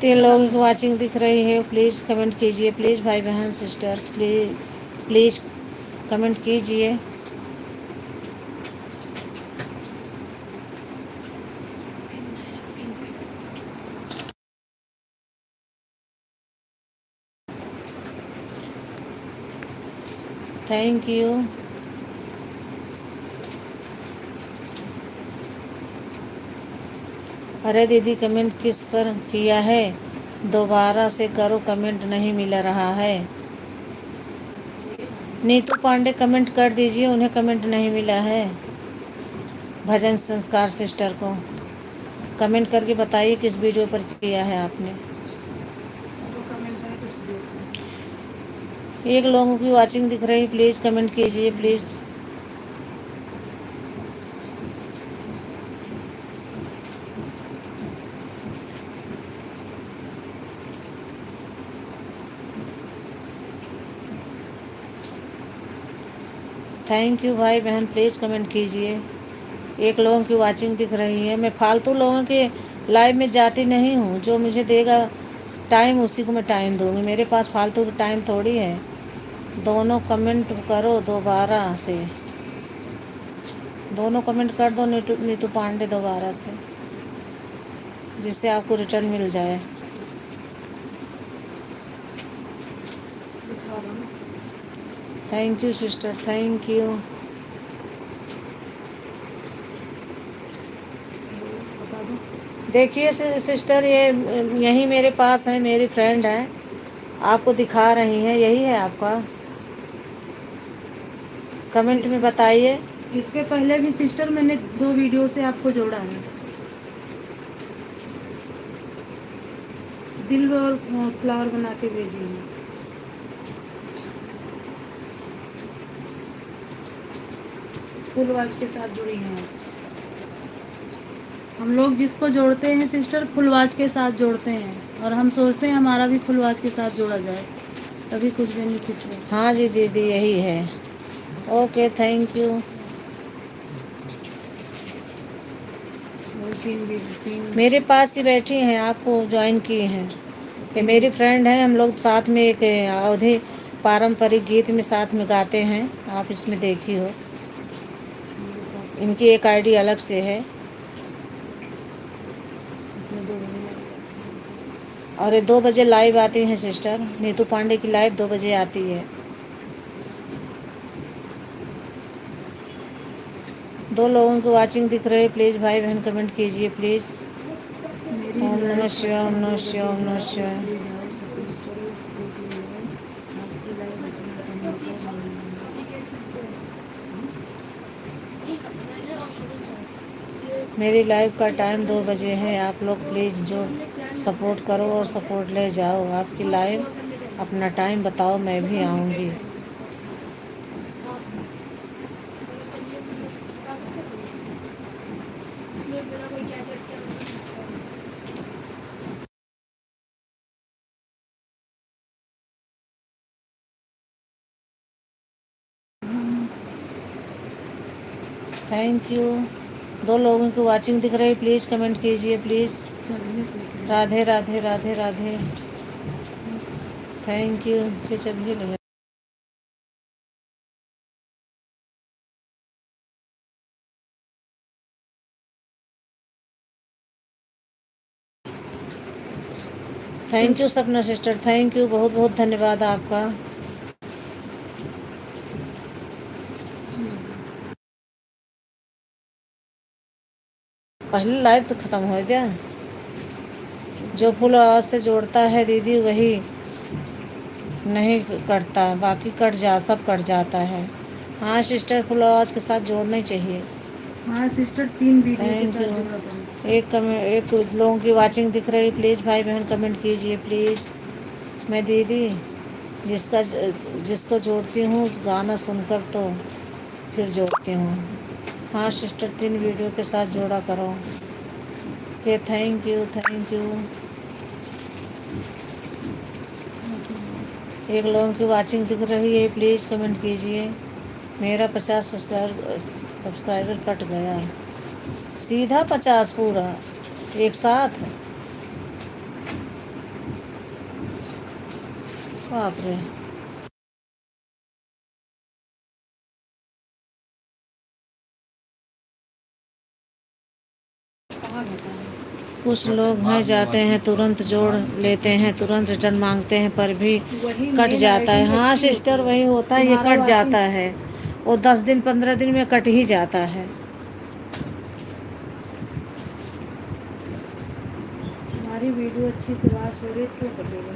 तीन लोगों की वाचिंग दिख रही है, प्लीज़ कमेंट कीजिए प्लीज़ भाई बहन सिस्टर, प्लीज़ प्लीज़ कमेंट कीजिए। Thank you. अरे दीदी कमेंट किस पर किया है, दोबारा से करो, कमेंट नहीं मिल रहा है। नीतू पांडे कमेंट कर दीजिए, उन्हें कमेंट नहीं मिला है। भजन संस्कार सिस्टर को कमेंट करके बताइए किस वीडियो पर किया है आपने। एक लोगों की वाचिंग दिख रही, प्लीज़ कमेंट कीजिए प्लीज़। थैंक यू भाई बहन, प्लीज़ कमेंट कीजिए। एक लोगों की वाचिंग दिख रही है। मैं फालतू लोगों के लाइव में जाती नहीं हूँ, जो मुझे देगा टाइम उसी को मैं टाइम दूँगी, मेरे पास फालतू का टाइम थोड़ी है। दोनों कमेंट करो दोबारा से, दोनों कमेंट कर दो नीतू पांडे दोबारा से, जिससे आपको रिटर्न मिल जाए। Thank you sister, thank you. देखिए सिस्टर, ये यही मेरे पास है, मेरी फ्रेंड है, आपको दिखा रही हैं, यही है आपका। कमेंट में बताइए। इसके पहले भी सिस्टर मैंने 2 वीडियो से आपको जोड़ा है। दिल और फ्लावर बना के भेजिए। फुलवाज के साथ जुड़ी हैं। हम लोग जिसको जोड़ते हैं सिस्टर फुलवाज के साथ जोड़ते हैं, और हम सोचते हैं हमारा भी फुलवाज के साथ जोड़ा जाए, तभी कुछ बेनिफिट है। हाँ जी दीदी, यही है। Okay thank you. 2-3 मेरे पास ही बैठी हैं, आपको ज्वाइन की हैं, ये मेरी फ्रेंड है। हम लोग साथ में एक अवधि पारंपरिक गीत में साथ में गाते हैं, आप इसमें देखी हो। मेरे साथ इनकी एक आईडी अलग से है, उसमें 2 महीने और ये 2 बजे लाइव आती हैं सिस्टर। नीतू पांडे की लाइव 2 बजे आती है। 2 लोगों की वाचिंग दिख रही है, प्लीज़ भाई बहन कमेंट कीजिए प्लीज़। मेरी ओम नमः लाइफ शिवाय, ओम नमः शिवाय, ओम नमः आप शिवाय। लोग प्लीज आओ, सपोर्ट करो, सपोर्ट कीजिए। आपकी लाइफ बचना करने को मेरी लाइव का टाइम 2 बजे है, आप लोग प्लीज़ जो सपोर्ट करो और सपोर्ट ले जाओ। आपकी लाइव अपना टाइम बताओ, मैं भी आऊँगी। Thank you. 2 लोगों की वाचिंग दिख रही, प्लीज़ कमेंट कीजिए please. Radhe Radhe Radhe Radhe, thank you. फिर चलिए ले thank you Sapna sister, thank you, बहुत बहुत धन्यवाद आपका। पहले लाइव तो ख़त्म हो गया। जो फुल आवाज़ से जोड़ता है दीदी वही नहीं कटता, बाकी सब कट जाता है। हाँ सिस्टर, फुल आवाज़ के साथ जोड़ना ही चाहिए। हाँ सिस्टर, 3 वीडियो के थैंक साथ यू। जोड़ा करो। एक लोगों की वाचिंग दिख रही, प्लीज़ भाई बहन कमेंट कीजिए प्लीज़। मैं दीदी जिसको जोड़ती हूँ उस गाना सुनकर तो फिर जोड़ती हूँ। हाँ सिस्टर, 3 वीडियो के साथ जोड़ा करो। Okay, thank you thank you. एक लोगों की वाचिंग दिख रही है, प्लीज़ कमेंट कीजिए। मेरा 50 सब्सक्राइबर कट गया, सीधा 50 पूरा एक साथ। बाप रे। कुछ लोग हैं जाते हैं तुरंत जोड़ लेते हैं, तुरंत रिटर्न मांगते हैं पर भी वही कट main जाता है। ID हाँ अच्छी सिस्टर, होती है। वही होता है, ये तुम्हारा कट जाता watching- है। वो 10 दिन 15 दिन में कट ही जाता है। तुम्हारी वीडियो अच्छी से वॉच हो रही, क्यों कटेगा?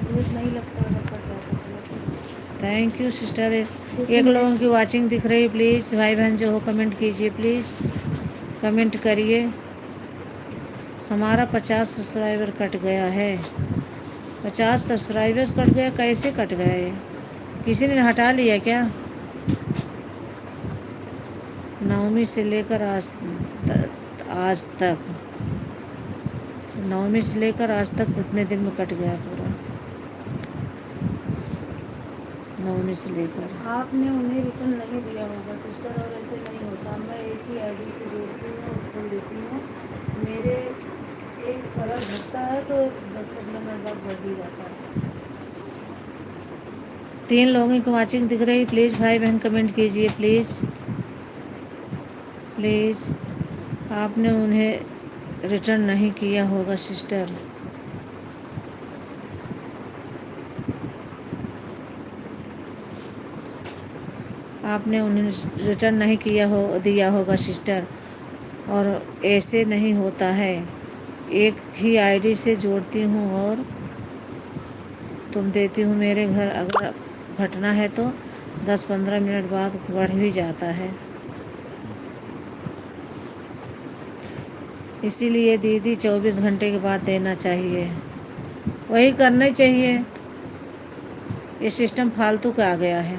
रोज नहीं लगता अगर कट जाता तो। Thank you sister. एक लोगों की वाचिंग दिख रही, प्लीज़ भाई बहन जो हो कमेंट कीजिए प्लीज़, कमेंट करिए। हमारा 50 सब्सक्राइबर कट गया है। 50 सब्सक्राइबर्स कट गया, कैसे कट गया ये? किसी ने हटा लिया क्या? नवमी से लेकर आज तक, नवमी से लेकर आज तक कितने दिन में कट गया पूरा? नवमी से लेकर आपने उन्हें रिटर्न नहीं दिया होगा सिस्टर, और ऐसे नहीं होता। मैं एक ही आईडी से जोड़ती हूँ और खोल देती हूँ। मेरे एक अगर घटता है तो 10-15 मिनट बाद बढ़ ही जाता है। 3 लोगों की वाचिंग दिख रही, प्लीज़ भाई बहन कमेंट कीजिए प्लीज़ प्लीज़। आपने उन्हें रिटर्न नहीं किया होगा सिस्टर। आपने उन्हें रिटर्न नहीं दिया होगा सिस्टर, और ऐसे नहीं होता है। एक ही आईडी से जोड़ती हूँ और तुम देती हूँ मेरे घर, अगर घटना है तो 10-15 मिनट बाद बढ़ भी जाता है। इसीलिए दीदी 24 घंटे के बाद देना चाहिए, वही करना ही चाहिए। ये सिस्टम फालतू का आ गया है।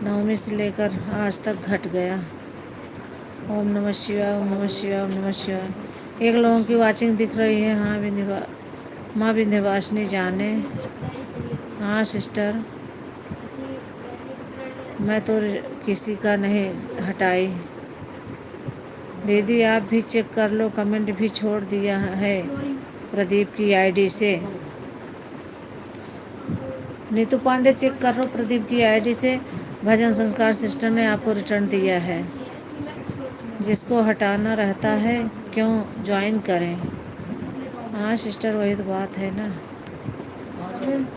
नवमी से लेकर आज तक घट गया। ओम नमः शिवाय, ओम नमः शिवाय, ओम नमः शिवाय। एक लोगों की वाचिंग दिख रही है। हाँ माँ विंध्यवासिनी जाने। हाँ सिस्टर, मैं तो किसी का नहीं हटाई। दीदी आप भी चेक कर लो, कमेंट भी छोड़ दिया है प्रदीप की आईडी से। नीतू पांडे चेक कर लो प्रदीप की आईडी से, भजन संस्कार सिस्टर ने आपको रिटर्न दिया है। जिसको हटाना रहता है क्यों ज्वाइन करें? हाँ सिस्टर, वही तो बात है ना।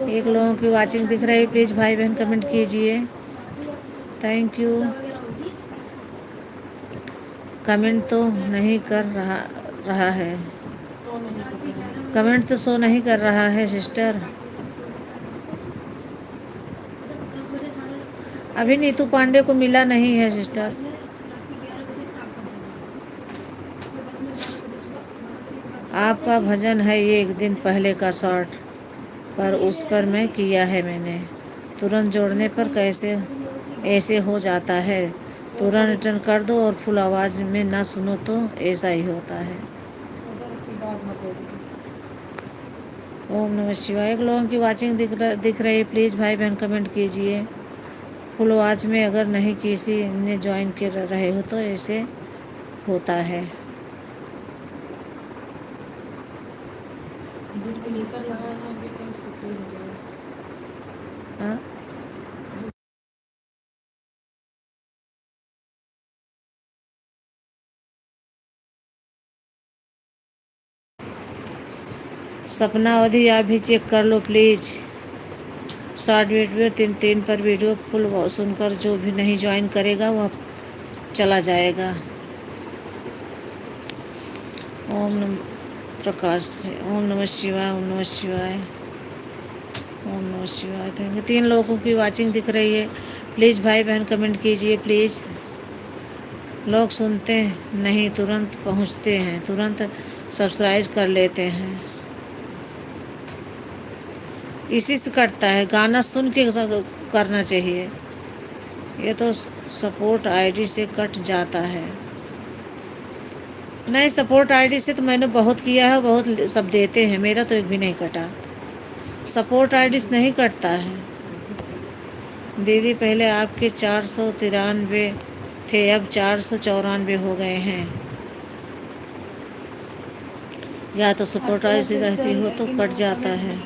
एक लोगों की वाचिंग दिख रही, प्लीज़ भाई बहन कमेंट कीजिए। Thank you. कमेंट तो नहीं कर रहा है। कमेंट तो शो नहीं कर रहा है सिस्टर। अभी नीतू पांडे को मिला नहीं है सिस्टर। आपका भजन है ये एक दिन पहले का शॉर्ट, पर उस पर मैं किया है मैंने। तुरंत जोड़ने पर कैसे ऐसे हो जाता है? तुरंत रिटर्न कर दो और फुल आवाज़ में ना सुनो तो ऐसा ही होता है। ओम नमः शिवाय। एक लोगों की वाचिंग दिख रही, प्लीज़ भाई बहन कमेंट कीजिए। फुल आवाज़ में अगर नहीं किसी ने ज्वाइन कर रहे हो तो ऐसे होता है। जिनको लेकर रहा है वीकेंड को कोई हो जाएगा। हाँ सपना अवधि, आप भी चेक कर लो प्लीज़। शॉर्ट वीडियो 3 पर वीडियो फुल सुनकर जो भी नहीं ज्वाइन करेगा वह चला जाएगा। ओम नम प्रकाश भाई, ओम नमः शिवाय, ओम नमः शिवाय, ओम नमः शिवाय। Thank you. 3 लोगों की वाचिंग दिख रही है। प्लीज़ भाई बहन कमेंट कीजिए प्लीज़। लोग सुनते नहीं, तुरंत पहुंचते हैं, तुरंत सब्सक्राइब कर लेते हैं। इसी से कटता है, गाना सुन के करना चाहिए। ये तो सपोर्ट आईडी से कट जाता है। नहीं, सपोर्ट आईडी से तो मैंने बहुत किया है, बहुत सब देते हैं, मेरा तो एक भी नहीं कटा। सपोर्ट आईडी से नहीं कटता है। दीदी पहले आपके 493 थे, अब 494 हो गए हैं। या तो सपोर्ट आईडी से रहती हो तो कट जाता है।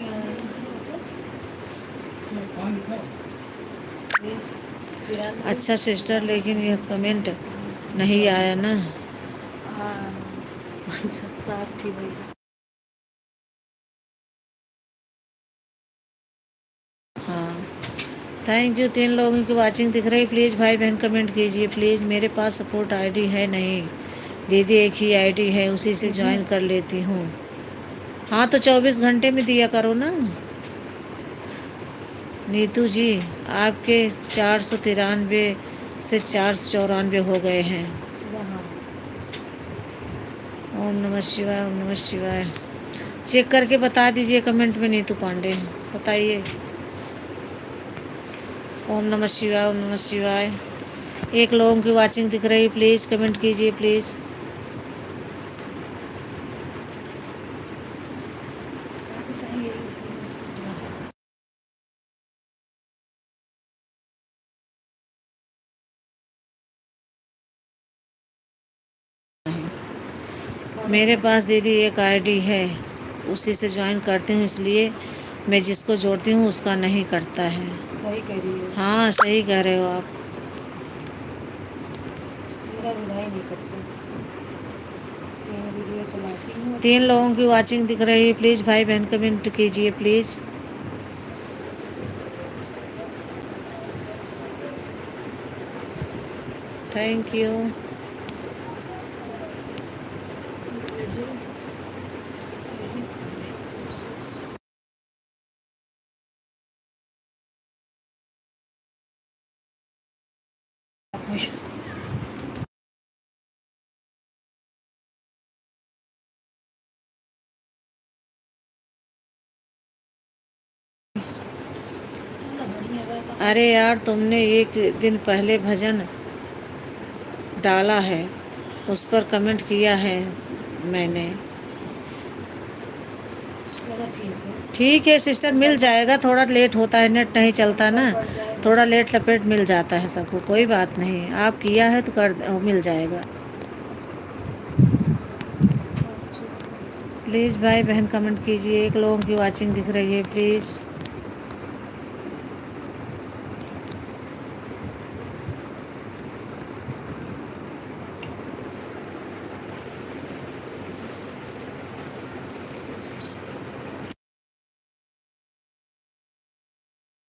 अच्छा सिस्टर, लेकिन यह कमेंट नहीं आया ना। हाँ अच्छा साफ ठीक है। हाँ, थैंक यू। 3 लोगों की वाचिंग दिख रही। प्लीज़ भाई बहन कमेंट कीजिए प्लीज़। मेरे पास सपोर्ट आईडी है नहीं दीदी, एक ही आईडी है, उसी से ज्वाइन कर लेती हूँ। हाँ तो 24 घंटे में दिया करो ना। नीतू जी, आपके 493 से 494 हो गए हैं। ओम नमः शिवाय, ओम नमः शिवाय। चेक करके बता दीजिए कमेंट में। नीतू पांडे बताइए। ओम नमः शिवाय, ओम नमः शिवाय। 1 लोगों की वाचिंग दिख रही। प्लीज़ कमेंट कीजिए प्लीज़। मेरे पास दीदी एक आईडी है, उसी से ज्वाइन करती हूँ, इसलिए मैं जिसको जोड़ती हूँ उसका नहीं करता है। सही कह रही हो। हाँ सही कह रहे हो आप। मेरा विदाई नहीं करते। 3 वीडियो चलाती हूँ। 3 लोगों की वाचिंग दिख रही है। प्लीज़ भाई बहन कमेंट कीजिए प्लीज़। Thank you. अरे यार, तुमने एक दिन पहले भजन डाला है, उस पर कमेंट किया है मैंने। ज़्यादा ठीक है। ठीक है सिस्टर, मिल जाएगा। थोड़ा लेट होता है, नेट नहीं चलता ना, थोड़ा लेट लपेट मिल जाता है सबको, कोई बात नहीं। आप किया है तो मिल जाएगा। प्लीज़ भाई बहन कमेंट कीजिए। 1 लोगों की वाचिंग दिख रही है। प्लीज़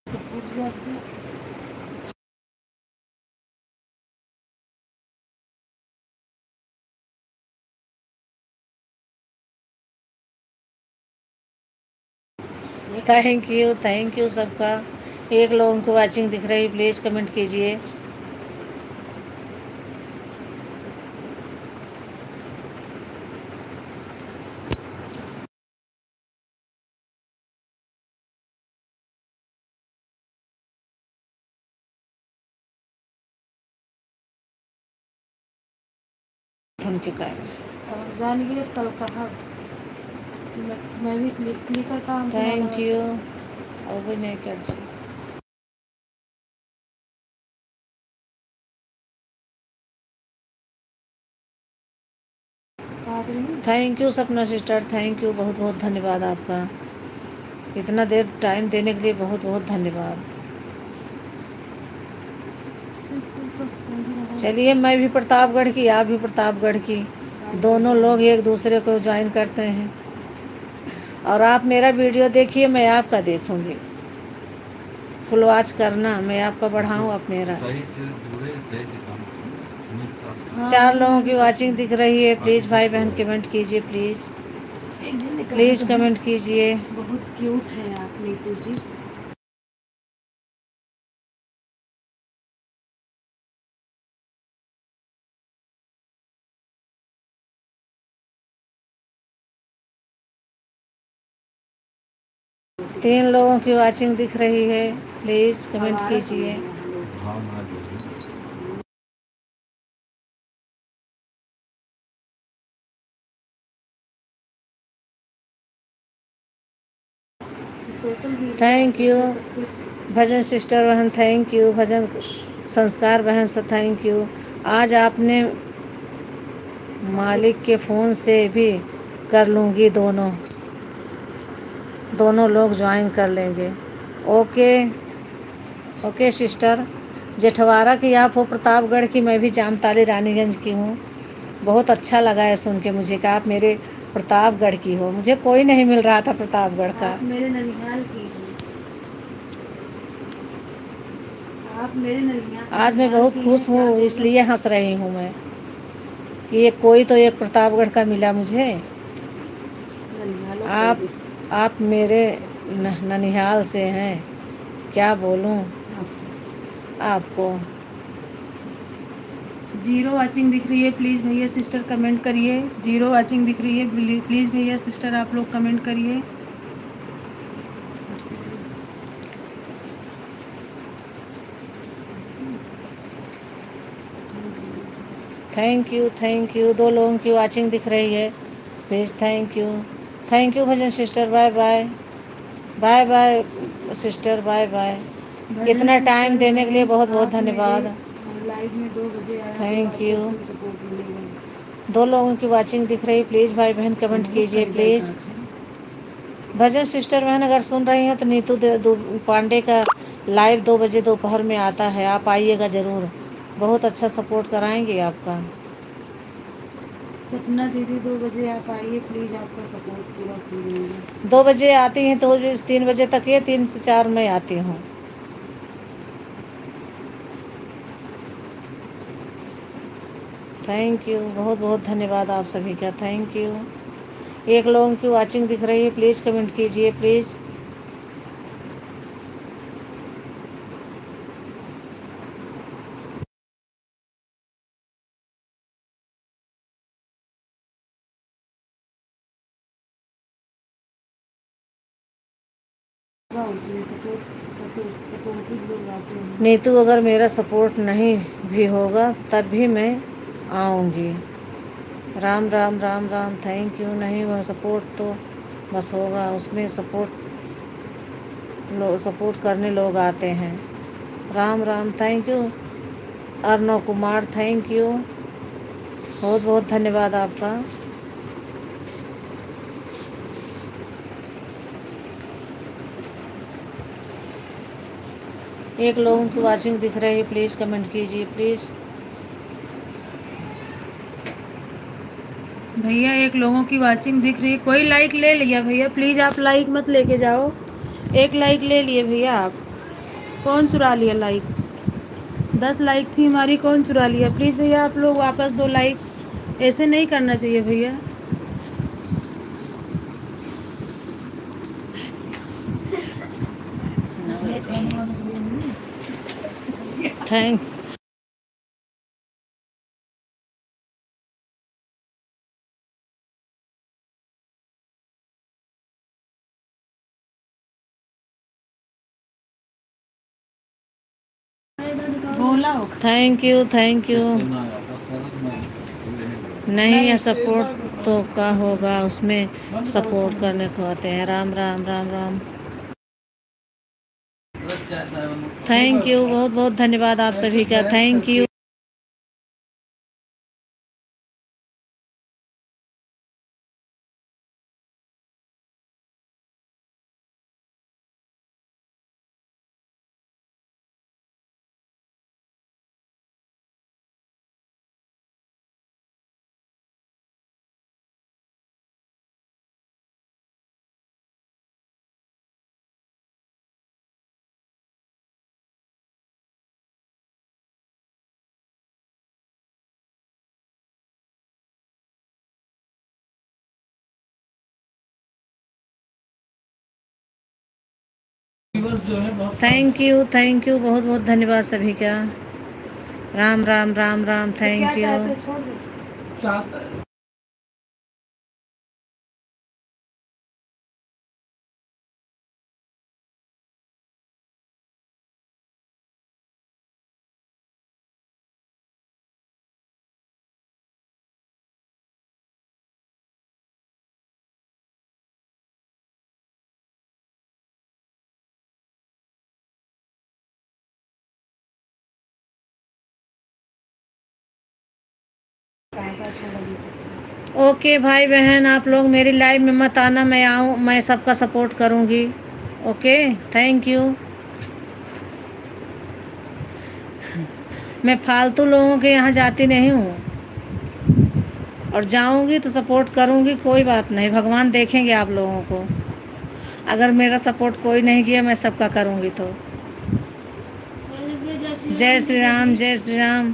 सपोर्ट जाती है। थैंक यू सबका। 1 लोगों की वाचिंग दिख रही। प्लीज़ कमेंट कीजिए। उनके कारण जानिए कल कहा मैं भी क्लिकर काम थैंक यू। और भी नहीं करती। Thank you Sapna sister, thank you, बहुत बहुत धन्यवाद आपका। इतना देर टाइम देने के लिए बहुत बहुत धन्यवाद। चलिए, मैं भी प्रतापगढ़ की, आप भी प्रतापगढ़ की, दोनों लोग एक दूसरे को ज्वाइन करते हैं। और आप मेरा वीडियो देखिए, मैं आपका देखूंगी। फुल वॉच करना, मैं आपका बढ़ाऊँ, आप मेरा। सही से जुड़े, सही से काम करें, 4 लोगों की वाचिंग दिख रही है। प्लीज़ भाई बहन कमेंट कीजिए प्लीज़। एक जन ने कहा प्लीज़ तो है, कमेंट कीजिए। बहुत क्यूट है आप नीतू जी। 3 लोगों की वाचिंग दिख रही है। प्लीज़ कमेंट हमारा कीजिए। समझ में हम लोग। हाँ हाँ जी। सोशल मीडिया थैंक यू पे सब कुछ भजन सिस्टर बहन, थैंक यू भजन संस्कार बहन से थैंक यू। आज आपने मालिक के फ़ोन से भी कर लूँगी, दोनों लोग ज्वाइन कर लेंगे। Okay okay sister. जेठवाड़ा की आप हो, प्रतापगढ़ की, मैं भी जामताली रानीगंज की हूँ। बहुत अच्छा लगा है सुन के मुझे कि आप मेरे प्रतापगढ़ की हो। मुझे कोई नहीं मिल रहा था प्रतापगढ़ का। आप मेरे ननिहाल की हैं। आप मेरे आज मैं ननिहाल बहुत की हैं, खुश क्या हूँ, बोलूं। इसलिए हंस रही हूँ मैं कि ये कोई तो एक प्रतापगढ़ का मिला मुझे। ननिहालों कर आप दी आप मेरे ननिहाल से हैं, क्या बोलूँ आपको। 0 वाचिंग दिख रही है, प्लीज़ भैया सिस्टर कमेंट करिए। 0 वाचिंग दिख रही है, प्लीज़ भैया सिस्टर आप लोग कमेंट करिए। थैंक यू 2 लोगों की वाचिंग दिख रही है। Please thank you Bhajan sister. Bye bye. Bye bye sister, bye bye. Bhajan इतना टाइम सिस्टर देने के लिए बहन, बहुत बहुत आप मेरे धन्यवाद। लाइव में 2 बजे आया तो थैंक आपको यू। फुल सपोर्ट मिलेगा। 2 लोगों की वाचिंग दिख रही, प्लीज़ भाई बहन कमेंट बहुत कीजिए फायदा प्लीज़। का है। भजन सिस्टर बहन अगर सुन रही हैं तो नीतू पांडे का लाइव 2 बजे दोपहर में आता है, आप आइएगा ज़रूर। बहुत अच्छा सपोर्ट कराएंगे आपका। सपना दीदी 2 बजे आप आइए प्लीज़, आपका सपोर्ट पूरा फुल होगा। 2 बजे आती हैं तो 3 बजे तक, ये 3 से 4 मैं आती हूँ। थैंक यू, बहुत बहुत धन्यवाद आप सभी का, थैंक यू। 1 लोगों की वाचिंग दिख रही है, प्लीज़ कमेंट कीजिए प्लीज़। उसमें सपोर्टिव लोग आते हैं। नीतू अगर मेरा सपोर्ट नहीं भी होगा तब भी मैं आऊँगी। Ram Ram Ram Ram, thank you. नहीं वह सपोर्ट तो बस होगा, उसमें सपोर्ट करने लोग आते हैं। Ram Ram, thank you. Arnav Kumar, thank you, बहुत बहुत धन्यवाद आपका। एक लोगों की वाचिंग दिख रही है, प्लीज़ कमेंट कीजिए प्लीज़। भैया 1 लोगों की वाचिंग दिख रही है, कोई लाइक ले लिया भैया, प्लीज़ आप लाइक मत लेके जाओ। 1 लाइक ले लिए भैया आप। कौन चुरा लिया लाइक? 10 लाइक थी हमारी, कौन चुरा लिया? प्लीज़ भैया आप लोग वापस 2 लाइक, ऐसे नहीं करना चाहिए भैया। थैंक बोला हो थैंक यू थैंक यू। इसको ना वापस करो तो मैं नहीं है सपोर्ट तो का होगा, उसमें सपोर्ट करने को आते हैं। राम राम राम राम, थैंक यू, बहुत बहुत धन्यवाद आप सभी का, थैंक यू। फॉलोअर्स जो है बहुत थैंक यू, बहुत बहुत धन्यवाद सभी का। राम राम राम राम, तो क्या थैंक यू। चाहते हो, छोड़ दीजिए। चाहता है। ओके भाई बहन, आप लोग मेरी लाइव में मत आना, मैं आऊँ, मैं सबका सपोर्ट करूँगी। Okay, thank you. मैं फालतू लोगों के यहाँ जाती नहीं हूँ, और जाऊँगी तो सपोर्ट करूँगी, कोई बात नहीं, भगवान देखेंगे आप लोगों को। अगर मेरा सपोर्ट कोई नहीं किया, मैं सबका करूँगी तो। जय श्री राम, जय श्री राम।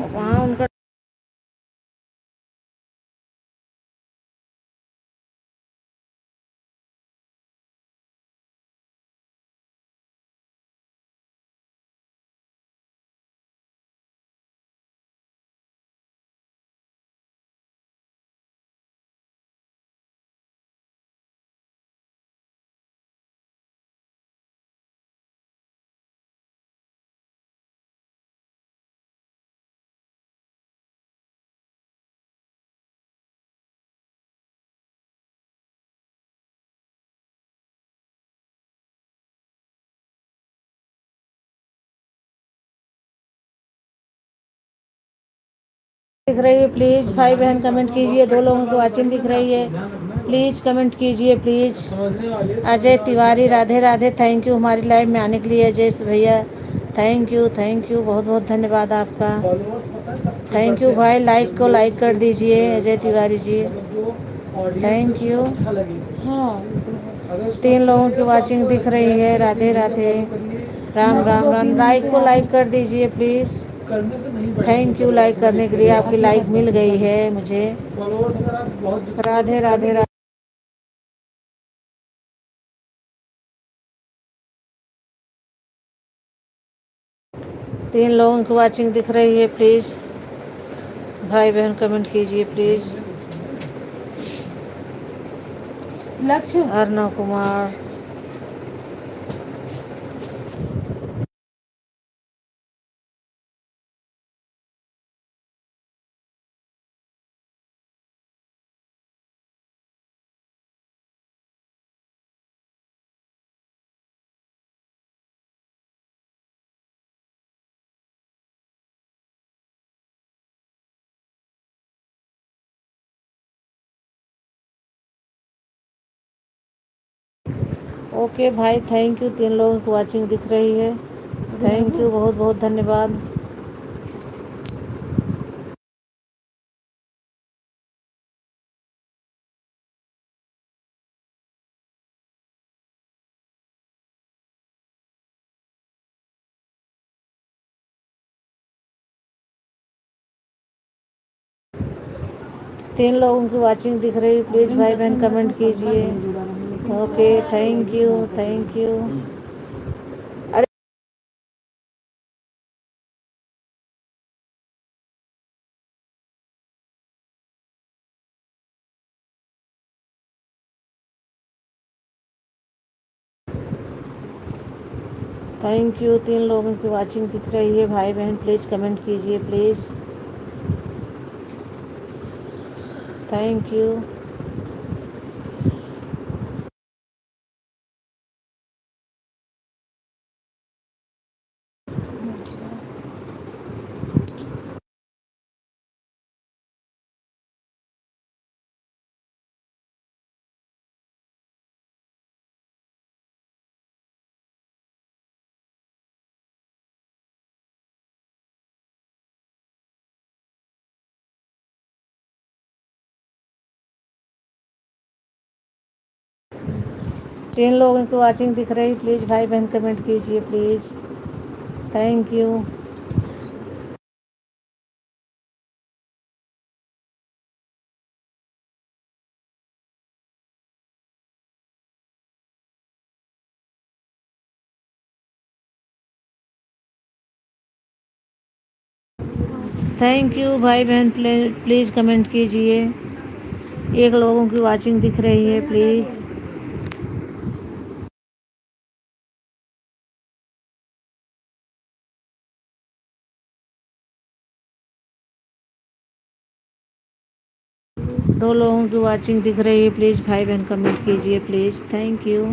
वहाँ उनका दिख रही है, प्लीज़ भाई बहन कमेंट कीजिए। 2 लोगों को वाचिंग दिख रही है, प्लीज़ कमेंट कीजिए please. Ajay Tiwari, Radhe Radhe, thank you हमारी लाइव में आने के लिए। अजय भैया थैंक यू, बहुत बहुत धन्यवाद आपका। थैंक यू भाई, लाइक को लाइक कर दीजिए अजय तिवारी जी, थैंक यू। हाँ, 3 लोगों की वाचिंग दिख रही है, राधे राधे, राम राम राम। लाइक को लाइक कर दीजिए प्लीज़, थैंक यू लाइक करने के लिए, आपकी लाइक मिल गई है मुझे। राधे राधे राधे। 3 लोगों की वाचिंग दिख रही है, प्लीज़ भाई बहन कमेंट कीजिए प्लीज़। लक्ष्य अर्णव कुमार, ओके भाई, थैंक यू। 3 लोगों की वाचिंग दिख रही है, थैंक यू, बहुत बहुत धन्यवाद। तीन लोगों की वाचिंग दिख रही है, प्लीज़ भाई बहन कमेंट कीजिए। Okay, thank you. Thank you, 3 लोगों की वाचिंग दिख रही है, भाई बहन प्लीज़ कमेंट कीजिए प्लीज़, थैंक यू। 3 लोगों की वॉचिंग दिख रही, प्लीज़ भाई बहन कमेंट कीजिए please, thank you. Thank you भाई बहन, प्लीज़ कमेंट कीजिए। 1 लोगों की वॉचिंग दिख रही है प्लीज़। दो लोगों की वॉचिंग दिख रही है, प्लीज़ भाई बहन कमेंट कीजिए प्लीज़, थैंक यू।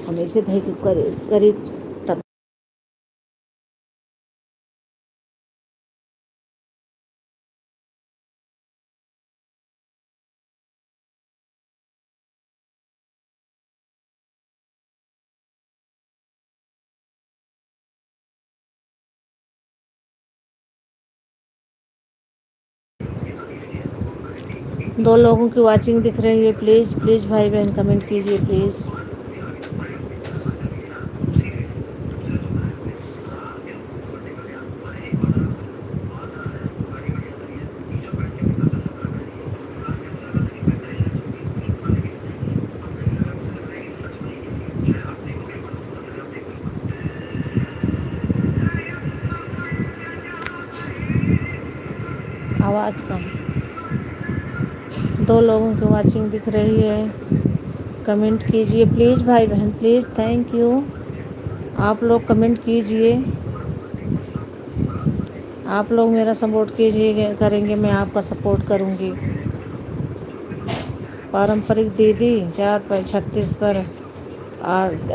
हमेशा भाई को करी तब। 2 लोगों की वॉचिंग दिख रही है, प्लीज़ भाई बहन कमेंट कीजिए प्लीज़। आवाज़ कम। 2 लोगों की वॉचिंग दिख रही है, कमेंट कीजिए प्लीज़ भाई बहन प्लीज़, थैंक यू। आप लोग कमेंट कीजिए, आप लोग मेरा सपोर्ट कीजिए, करेंगे मैं आपका सपोर्ट करूँगी। पारंपरिक दीदी 4 पर 36 पर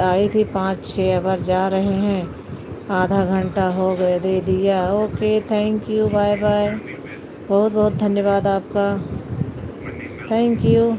आई थी, 5-6 बार जा रहे हैं, आधा घंटा हो गया, दे दिया। Okay thank you, bye bye, बहुत बहुत धन्यवाद आपका, थैंक यू।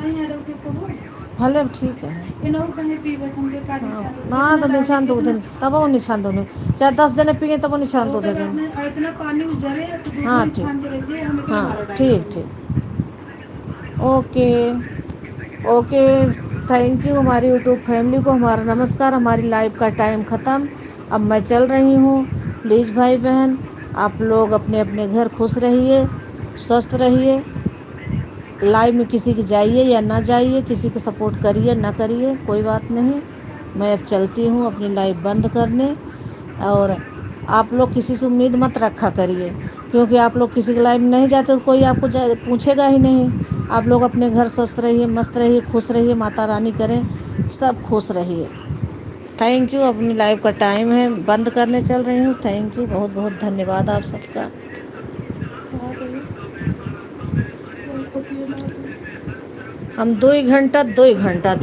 नहीं आ रहे थे को भले ठीक है इनो कहीं पीबे हमके का निशान ना तो निशान दो दिन तब वो निशान दो चाहे 10 जने पिए तब वो निशान दो ओके देंगे बाद में इतना पानी उजरे तो दूध हाँ, में ठीक। छान के रहिए हम इतना हाँ हमारा ठीक ठीक ओके ओके थैंक यू हमारी यूट्यूब फैमिली को हमारा नमस्कार। हमारी लाइव का टाइम ख़त्म, अब मैं चल रही हूँ। प्लीज़ भाई बहन आप लोग अपने अपने घर खुश रहिए, स्वस्थ रहिए। लाइव में किसी की जाइए या ना जाइए, किसी को सपोर्ट करिए ना करिए, कोई बात नहीं। मैं अब चलती हूँ अपनी लाइव बंद करने। और आप लोग किसी से उम्मीद मत रखा करिए, क्योंकि आप लोग किसी के लाइव में नहीं जाते तो कोई आपको पूछेगा ही नहीं। आप लोग अपने घर स्वस्थ रहिए, मस्त रहिए, खुश रहिए, माता रानी करें सब खुश रहिए। Thank you. अपनी लाइव का टाइम है, बंद करने चल रही हूँ। थैंक यू, बहुत बहुत धन्यवाद आप सबका। हम 2 घंटा